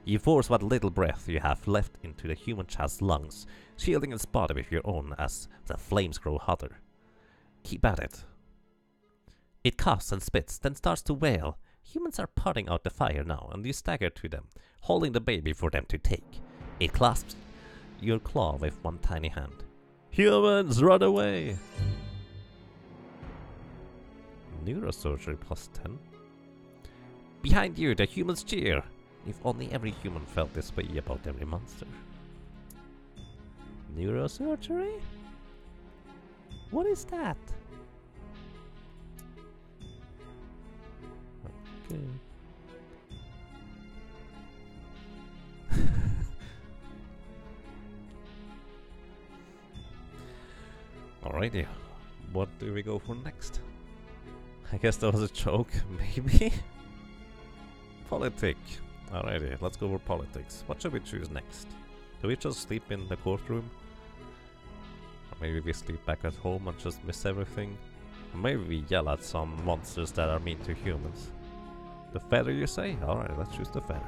S1: You force what little breath you have left into the human child's lungs, shielding its body with your own as the flames grow hotter. Keep at it. It coughs and spits, then starts to wail. Humans are putting out the fire now, and you stagger to them, holding the baby for them to take. It clasps your claw with one tiny hand. Humans, run away! Neurosurgery +10. Behind you, the humans cheer. If only every human felt this way about every monster. Neurosurgery? What is that? Okay. Alrighty, what do we go for next? I guess that was a joke, maybe? Politic. Alrighty, let's go for politics. What should we choose next? Do we just sleep in the courtroom? Or maybe we sleep back at home and just miss everything? Or maybe we yell at some monsters that are mean to humans? The feather, you say? Alright, let's choose the feather.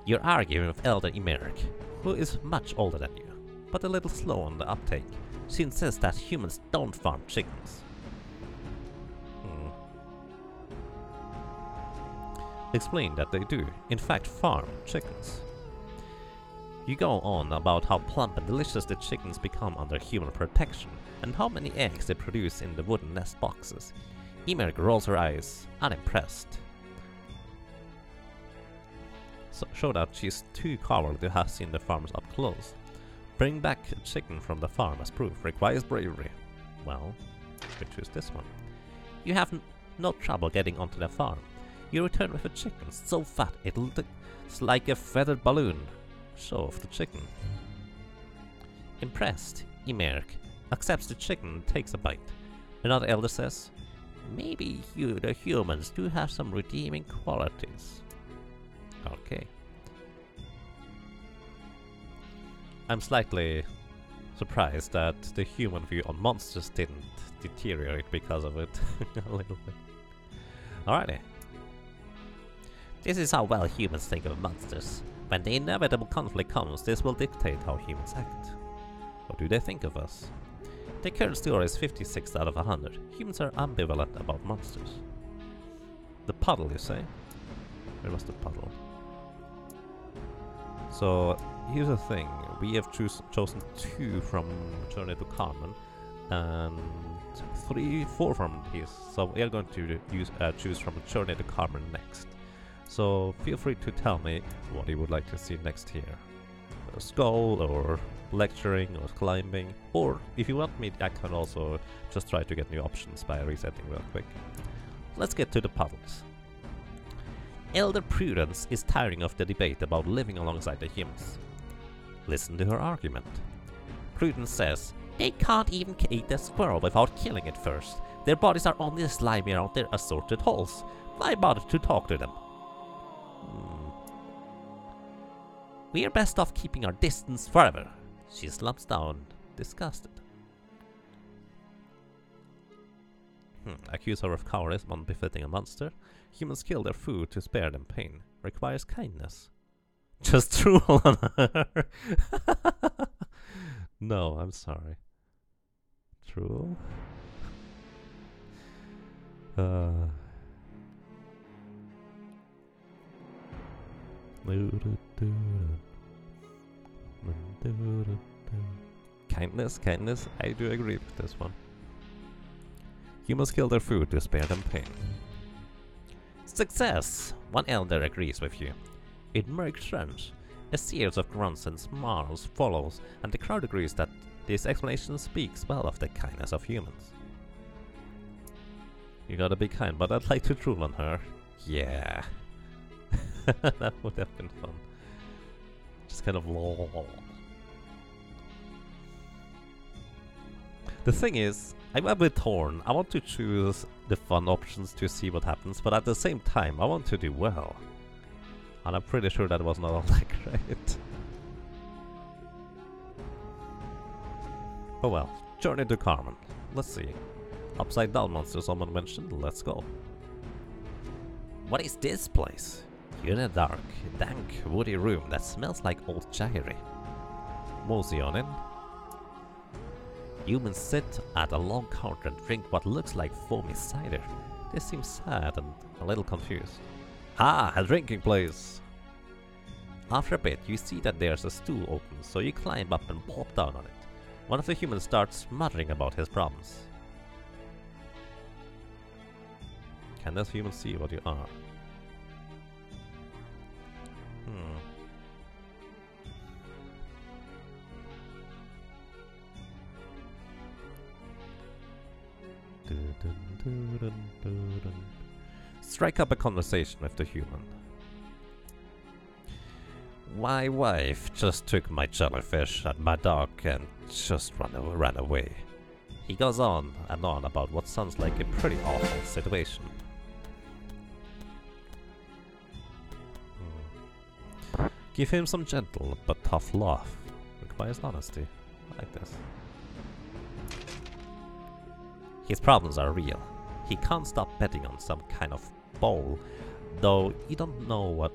S1: You're arguing with Elder Emeric, who is much older than you. but a little slow on the uptake. She insists that humans don't farm chickens. Explain that they do, in fact, farm chickens. You go on about how plump and delicious the chickens become under human protection, and how many eggs they produce in the wooden nest boxes. Emerk rolls her eyes, unimpressed. So show that she's too cowardly to have seen the farmers up close. Bring back a chicken from the farm as proof requires bravery. Well, we choose this one. You have no trouble getting onto the farm. You return with a chicken so fat it looks like a feathered balloon. Show off the chicken. Impressed, Emerk accepts the chicken and takes a bite. Another elder says, maybe you, the humans, do have some redeeming qualities. Okay. I'm slightly surprised that the human view on monsters didn't deteriorate because of it a little bit. Alrighty. This is how well humans think of monsters. When the inevitable conflict comes, this will dictate how humans act. What do they think of us? The current score is 56 out of 100. Humans are ambivalent about monsters. The puddle, you say? Where was the puddle? So, here's the thing. We have chosen 2 from Journey to Carmen, and 4 from these. So we are going to choose from Journey to Carmen next. So feel free to tell me what you would like to see next here. A skull, or lecturing, or climbing, or if you want me, I can also just try to get new options by resetting real quick. Let's get to the puddles. Elder Prudence is tiring of the debate about living alongside the humans. Listen to her argument. Prudence says, they can't even eat a squirrel without killing it first. Their bodies are only slimy around their assorted holes. Why bother to talk to them? We're best off keeping our distance forever. She slumps down, disgusted. Accuse her of cowardice, unbefitting a monster. Humans kill their food to spare them pain. Requires kindness. Just drool on her. No, I'm sorry. Drool? Kindness, I do agree with this one. Humans kill their food to spare them pain. Success! One elder agrees with you. It makes sense. A series of grunts and snarls follows, and the crowd agrees that this explanation speaks well of the kindness of humans. You gotta be kind, but I'd like to drool on her. Yeah. That would have been fun. Just kind of lol. The thing is, I'm a bit torn. I want to choose the fun options to see what happens, but at the same time, I want to do well. And I'm pretty sure that was not all that great. Oh well, Journey to Carmen. Let's see. Upside down monster someone mentioned, let's go. What is this place? You're in a dark, dank, woody room that smells like old jaggery. Mosey on in. Humans sit at a long counter and drink what looks like foamy cider. They seem sad and a little confused. Ah, a drinking place! After a bit, you see that there's a stool open, so you climb up and plop down on it. One of the humans starts muttering about his problems. Can this human see what you are? Strike up a conversation with the human. My wife just took my jellyfish and my dog and just ran away. He goes on and on about what sounds like a pretty awful situation. Give him some gentle but tough love. Requires honesty. I like this. His problems are real. He can't stop betting on some kind of bowl, though you don't know what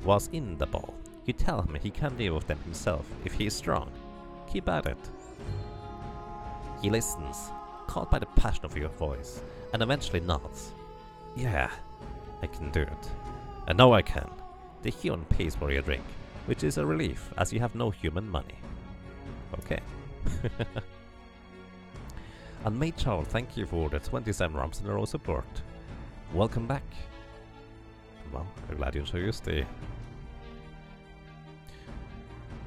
S1: was in the bowl. You tell him he can deal with them himself if he is strong. Keep at it. He listens, caught by the passion of your voice, and eventually nods. Yeah, I can do it. And now I can. The human pays for your drink, which is a relief as you have no human money. Okay. And Mate Charles, thank you for the 27 rounds in a row support. Welcome back. Well, I'm glad you enjoyed your stay.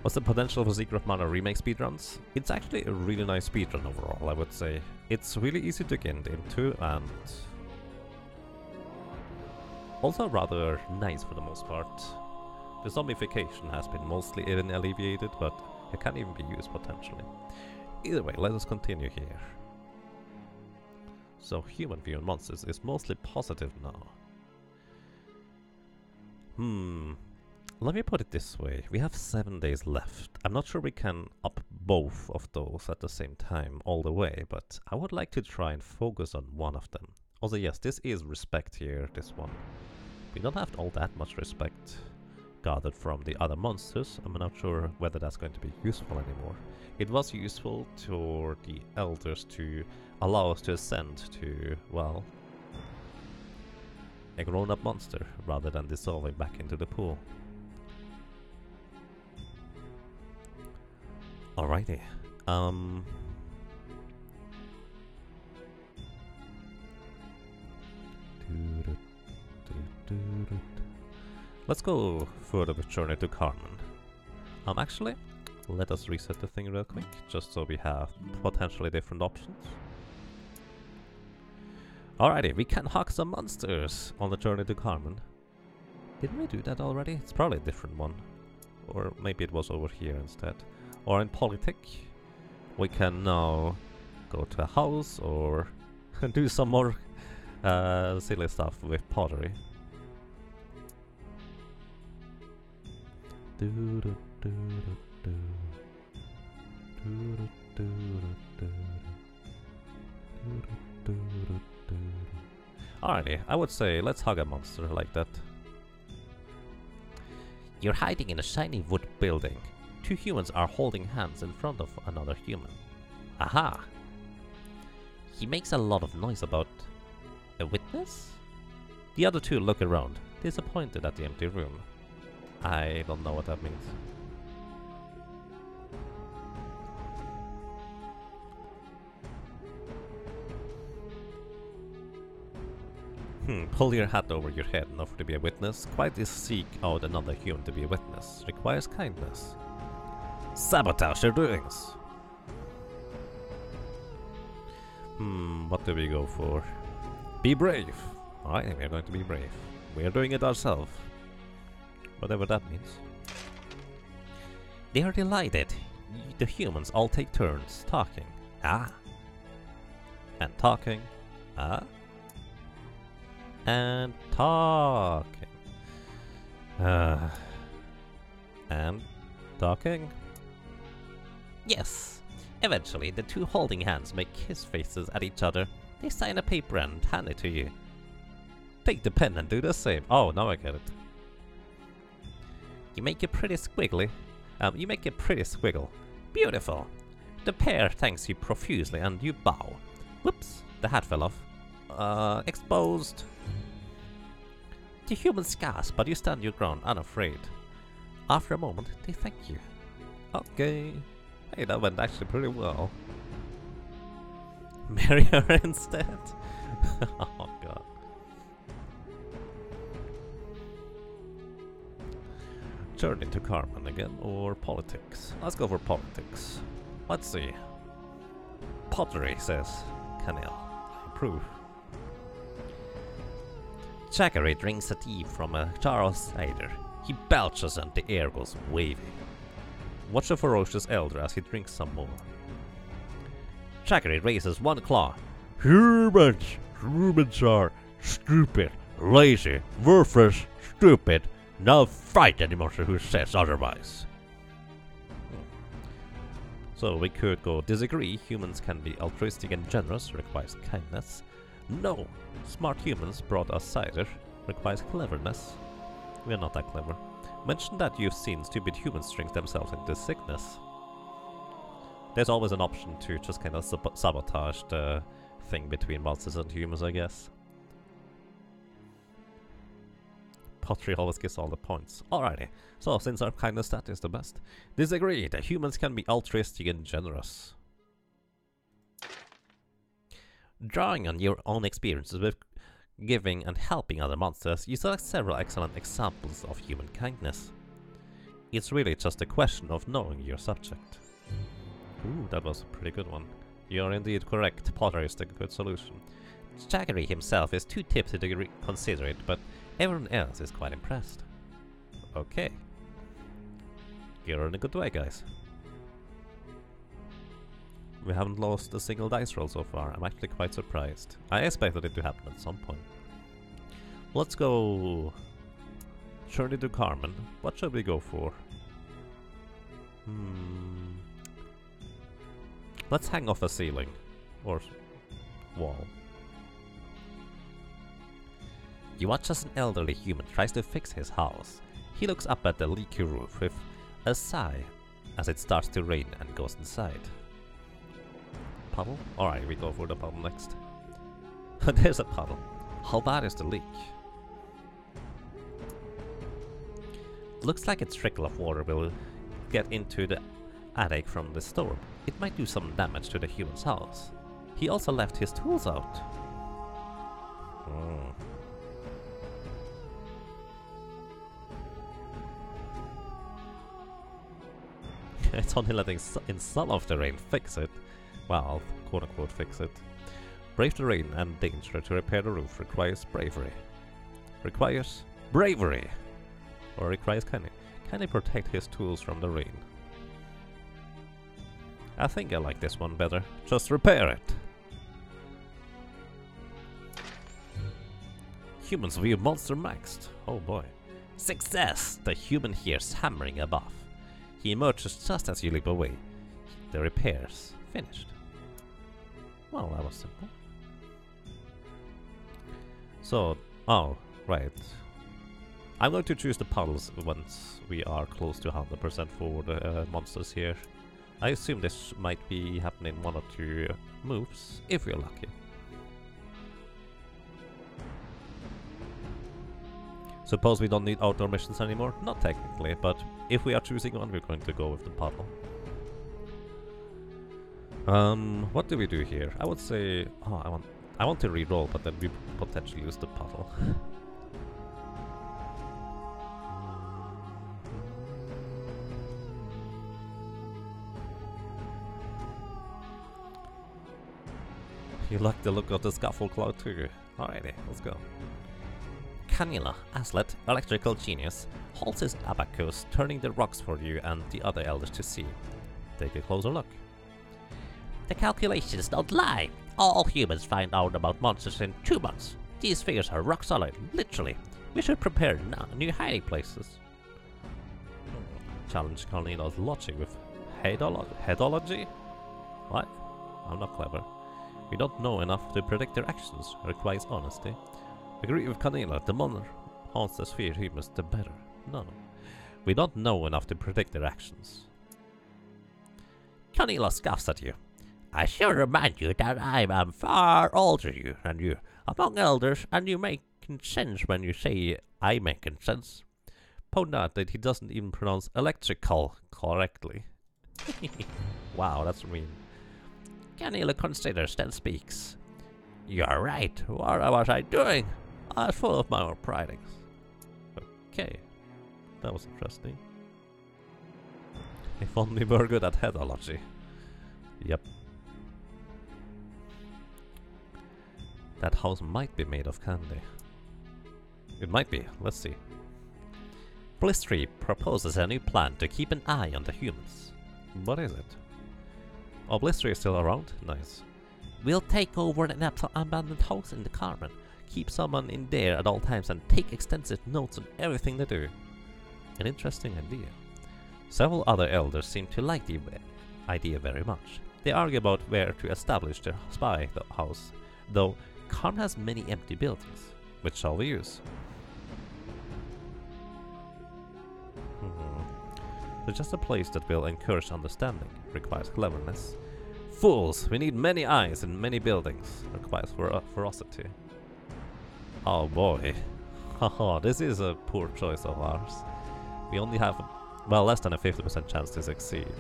S1: What's the potential for Secret of Mana remake speedruns? It's actually a really nice speedrun overall, I would say. It's really easy to get into and also rather nice for the most part. The zombification has been mostly alleviated, but it can even be used potentially. Either way, let us continue here. So human view on monsters is mostly positive now. Let me put it this way, we have 7 days left. I'm not sure we can up both of those at the same time all the way, but I would like to try and focus on one of them. Also yes, this is respect here, this one. We don't have all that much respect gathered from the other monsters. I'm not sure whether that's going to be useful anymore. It was useful for the elders to allow us to ascend to, well, a grown-up monster rather than dissolving back into the pool. Alrighty. Let's go further with Journey to Carmen. Actually, let us reset the thing real quick, just so we have potentially different options. Alrighty, we can hug some monsters on the Journey to Carmen. Didn't we do that already? It's probably a different one. Or maybe it was over here instead. Or in Politic, we can now go to a house or do some more silly stuff with pottery. Alrighty, I would say let's hug a monster like that. You're hiding in a shiny wood building. Two humans are holding hands in front of another human. Aha! He makes a lot of noise about a witness? The other two look around, disappointed at the empty room. I don't know what that means. Pull your hat over your head and offer to be a witness. Quietly seek out another human to be a witness. Requires kindness. Sabotage their doings. What do we go for? Be brave. I think we're going to be brave. We're doing it ourselves. Whatever that means. They are delighted. The humans all take turns talking. Ah. And talking. Ah. And talking. And talking. Yes. Eventually, the two holding hands make kiss faces at each other. They sign a paper and hand it to you. Take the pen and do the same. Oh, now I get it. You make a pretty squiggly. You make a pretty squiggle. Beautiful. The pair thanks you profusely and you bow. Whoops, the hat fell off. Exposed. The humans gasp, but you stand your ground unafraid. After a moment, they thank you. Okay. Hey, that went actually pretty well. Marry her instead? Oh god. Journey to Carmen again, or politics? Let's go for politics. Let's see. Pottery, says Canel. I approve. Jackery drinks a tea from a jar of cider. He belches and the air goes wavy. Watch the ferocious elder as he drinks some more. Jackery raises one claw. Humans are stupid, lazy, worthless, stupid. Now fight any monster who says otherwise. So we could go disagree. Humans can be altruistic and generous, requires kindness. No, smart humans brought us cider, requires cleverness. We are not that clever. Mention that you've seen stupid humans drink themselves into sickness. There's always an option to just kind of sabotage the thing between monsters and humans, I guess. Pottery always gets all the points. Alrighty, so since our kindness stat is the best, disagree that humans can be altruistic and generous. Drawing on your own experiences with giving and helping other monsters, you select several excellent examples of human kindness. It's really just a question of knowing your subject. Ooh, that was a pretty good one. You're indeed correct, pottery is the good solution. Jaggery himself is too tipsy to consider it, but everyone else is quite impressed. Okay. You're in a good way, guys. We haven't lost a single dice roll so far. I'm actually quite surprised. I expected it to happen at some point. Let's go... Journey to Carmen. What should we go for? Let's hang off a ceiling. Or wall. You watch as an elderly human tries to fix his house. He looks up at the leaky roof with a sigh as it starts to rain and goes inside. Puddle? Alright, we go for the puddle next. There's a puddle. How bad is the leak? Looks like a trickle of water will get into the attic from the storm. It might do some damage to the human's house. He also left his tools out. It's only letting in some of the rain fix it. Well, quote-unquote fix it. Brave the rain and danger to repair the roof requires bravery. Requires bravery! Or requires kindly protect his tools from the rain. I think I like this one better. Just repair it! Humans view monster maxed. Oh boy. Success! The human hears hammering above. He emerges just as you leap away. The repairs finished. Well, that was simple. So, oh, right. I'm going to choose the puddles once we are close to 100% for the monsters here. I assume this might be happening 1 or 2 moves, if we're lucky. Suppose we don't need outdoor missions anymore? Not technically, but if we are choosing one, we're going to go with the puddle. What do we do here? I would say... Oh, I want to reroll, but then we potentially use the puddle. You like the look of the scaffold cloud too. Alrighty, let's go. Canila, Aslet, electrical genius, holds his abacus, turning the rocks for you and the other elders to see. Take a closer look. The calculations don't lie. All humans find out about monsters in 2 months. These figures are rock solid, literally. We should prepare new hiding places. Challenge Canila's logic with headology? What? I'm not clever. We don't know enough to predict their actions. Requires honesty. Agree with Canila, the more monsters fear humans, the better. No. We don't know enough to predict their actions. Canila scoffs at you. I should remind you that I am far older than you, among elders, and you make sense when you say I make sense. Point out that he doesn't even pronounce electrical correctly. Wow, that's mean. Canila considers, then speaks. You're right. What was I doing? I was full of my own pridings. Okay. That was interesting. If only we were good at headology. Yep. That house might be made of candy. It might be. Let's see. Blistry proposes a new plan to keep an eye on the humans. What is it? Oh, Blistry is still around? Nice. We'll take over an abandoned house in the Carmen, keep someone in there at all times and take extensive notes on everything they do. An interesting idea. Several other elders seem to like the idea very much. They argue about where to establish their spy house, though Carmen has many empty buildings. Which shall we use? Suggest a place that will encourage understanding. Requires cleverness. Fools! We need many eyes and many buildings. Requires ferocity. Oh boy. Haha, this is a poor choice of ours. We only have, well, less than a 50% chance to succeed.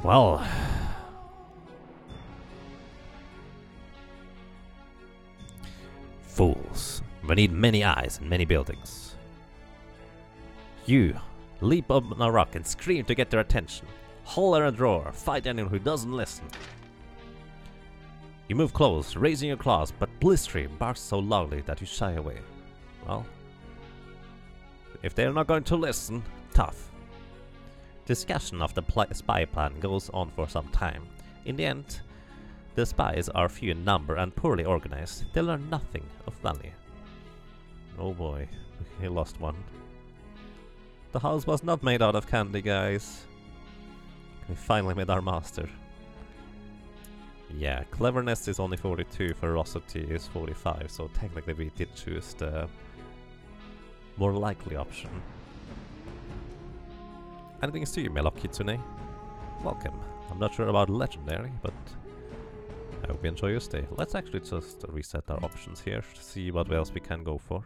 S1: Well... Fools. We need many eyes and many buildings. You, leap up on a rock and scream to get their attention. Holler and roar, fight anyone who doesn't listen. You move close, raising your claws, but Blistry barks so loudly that you shy away. Well, if they're not going to listen, tough. Discussion of the spy plan goes on for some time. In the end, the spies are few in number and poorly organized. They learn nothing of value. Oh boy, he lost one. The house was not made out of candy, guys. We finally made our master. Yeah, cleverness is only 42, ferocity is 45, so technically we did choose the more likely option. Anything to you, Melok Kitsune? Welcome. I'm not sure about legendary, but I hope you enjoy your stay. Let's actually just reset our options here to see what else we can go for.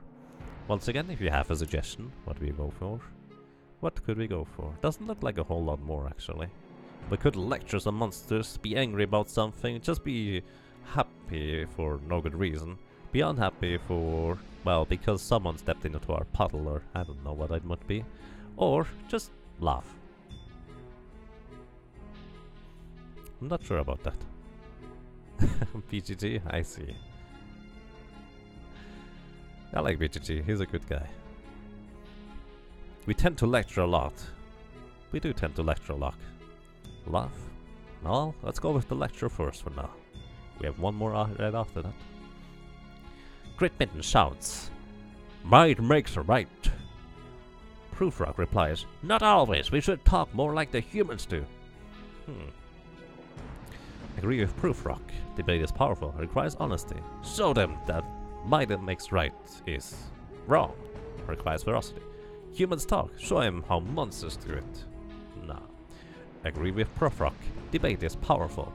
S1: Once again, if you have a suggestion, what do we go for? What could we go for? Doesn't look like a whole lot more, actually. We could lecture some monsters, be angry about something, just be happy for no good reason. Be unhappy for, well, because someone stepped into our puddle, or I don't know what it might be. Or just laugh. I'm not sure about that. BGG, I see. I like BGG, he's a good guy. We tend to lecture a lot. We do tend to lecture a lot. Laugh? No, let's go with the lecture first for now. We have one more right after that. Great Mitten shouts, "Might makes right." Proofrock replies, "Not always, we should talk more like the humans do." Agree with Proofrock. Debate is powerful, requires honesty. Show them that might makes right is wrong, requires ferocity. Humans talk, show him how monsters do it. Nah. Agree with Proofrock. Debate is powerful.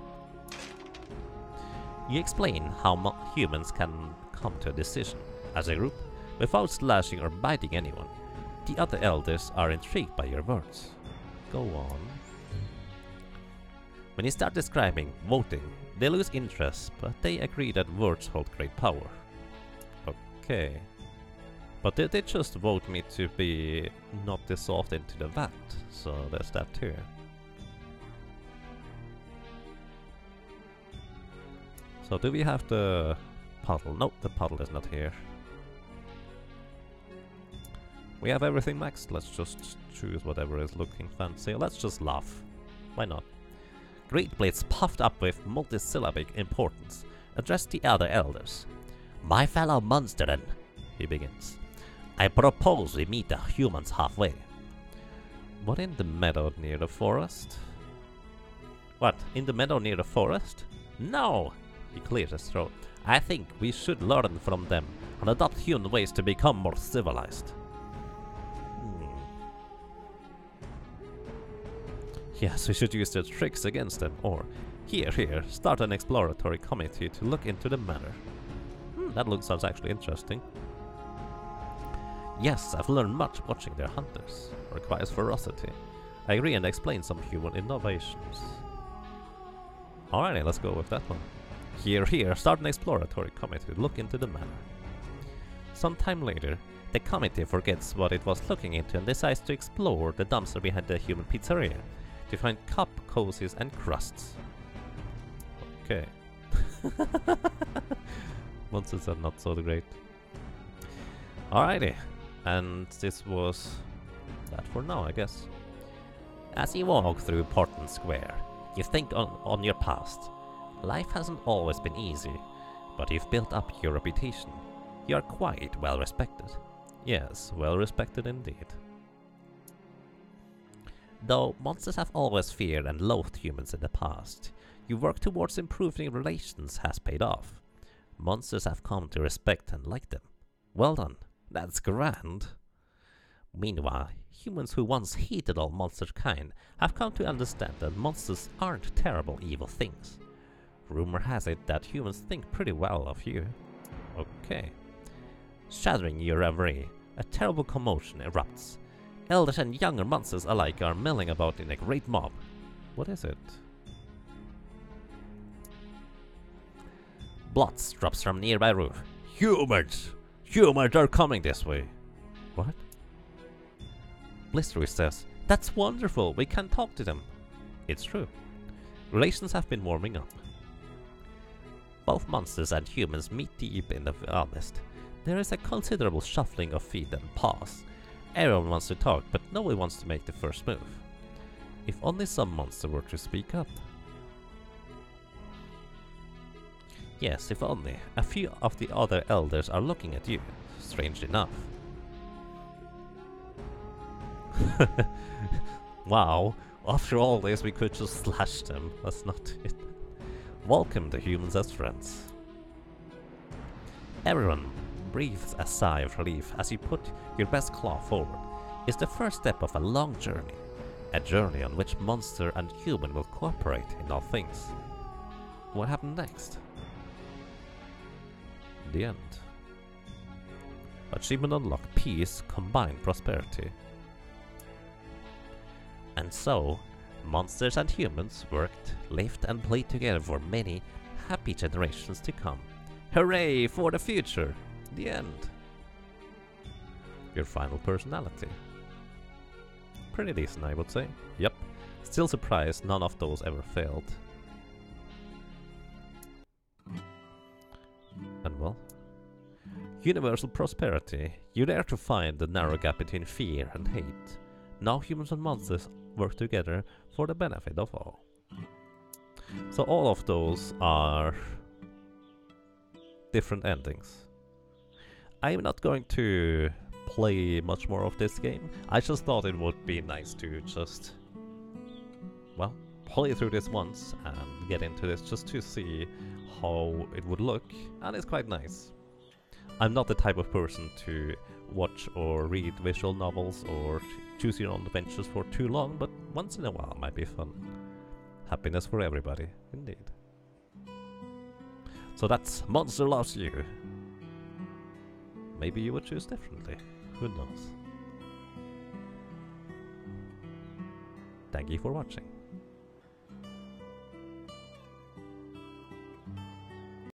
S1: You explain how humans can come to a decision as a group without slashing or biting anyone. The other elders are intrigued by your words. Go on. When you start describing voting, they lose interest, but they agree that words hold great power. Okay. But they just vote me to be not dissolved into the vat, so there's that too. So do we have the puddle? Nope, the puddle is not here. We have everything maxed, let's just choose whatever is looking fancy. Let's just laugh. Why not? Great Blades puffed up with multisyllabic importance, addressed the other elders. "My fellow monsterin," he begins. "I propose we meet the humans halfway." What, in the meadow near the forest? What, in the meadow near the forest? No! He clears his throat. "I think we should learn from them and adopt human ways to become more civilized." Yes, we should use their tricks against them, or, here, start an exploratory committee to look into the matter. That sounds actually interesting. Yes, I've learned much watching their hunters. Requires ferocity. I agree and explain some human innovations. Alrighty, let's go with that one. Here, start an exploratory committee to look into the matter. Sometime later, the committee forgets what it was looking into and decides to explore the dumpster behind the human pizzeria to find cup, cozies, and crusts. Okay. Monsters are not so great. Alrighty. And this was that for now, I guess. As you walk through Portland Square, you think on your past. Life hasn't always been easy, but you've built up your reputation. You are quite well respected. Yes, well respected indeed. Though monsters have always feared and loathed humans in the past, your work towards improving relations has paid off. Monsters have come to respect and like them. Well done. That's grand. Meanwhile, humans who once hated all monster kind have come to understand that monsters aren't terrible evil things. Rumor has it that humans think pretty well of you. Okay. Shattering your reverie, a terrible commotion erupts. Elders and younger monsters alike are milling about in a great mob. What is it? Blots drops from nearby roof. Humans! Humans are coming this way. What? Blistery says, that's wonderful, we can talk to them. It's true. Relations have been warming up. Both monsters and humans meet deep in the forest. There is a considerable shuffling of feet and paws. Everyone wants to talk, but no one wants to make the first move. If only some monster were to speak up. Yes, if only. A few of the other elders are looking at you, strangely enough. Wow, after all this we could just slash them. That's not it. Welcome to humans as friends. Everyone breathes a sigh of relief as you put your best claw forward. It's the first step of a long journey. A journey on which monster and human will cooperate in all things. What happened next? The end. Achievement unlocked: peace, combined prosperity. And so, monsters and humans worked, lived and played together for many happy generations to come. Hooray for the future! The end. Your final personality. Pretty decent, I would say. Yep. Still surprised none of those ever failed. And well, universal prosperity. You dare to find the narrow gap between fear and hate. Now humans and monsters work together for the benefit of all. So all of those are different endings. I'm not going to play much more of this game. I just thought it would be nice to just, well, play through this once and get into this just to see how it would look, and it's quite nice. I'm not the type of person to watch or read visual novels or choose your own adventures for too long, but once in a while might be fun. Happiness for everybody, indeed. So that's Monster Loves You. Maybe you would choose differently, who knows. Thank you for watching.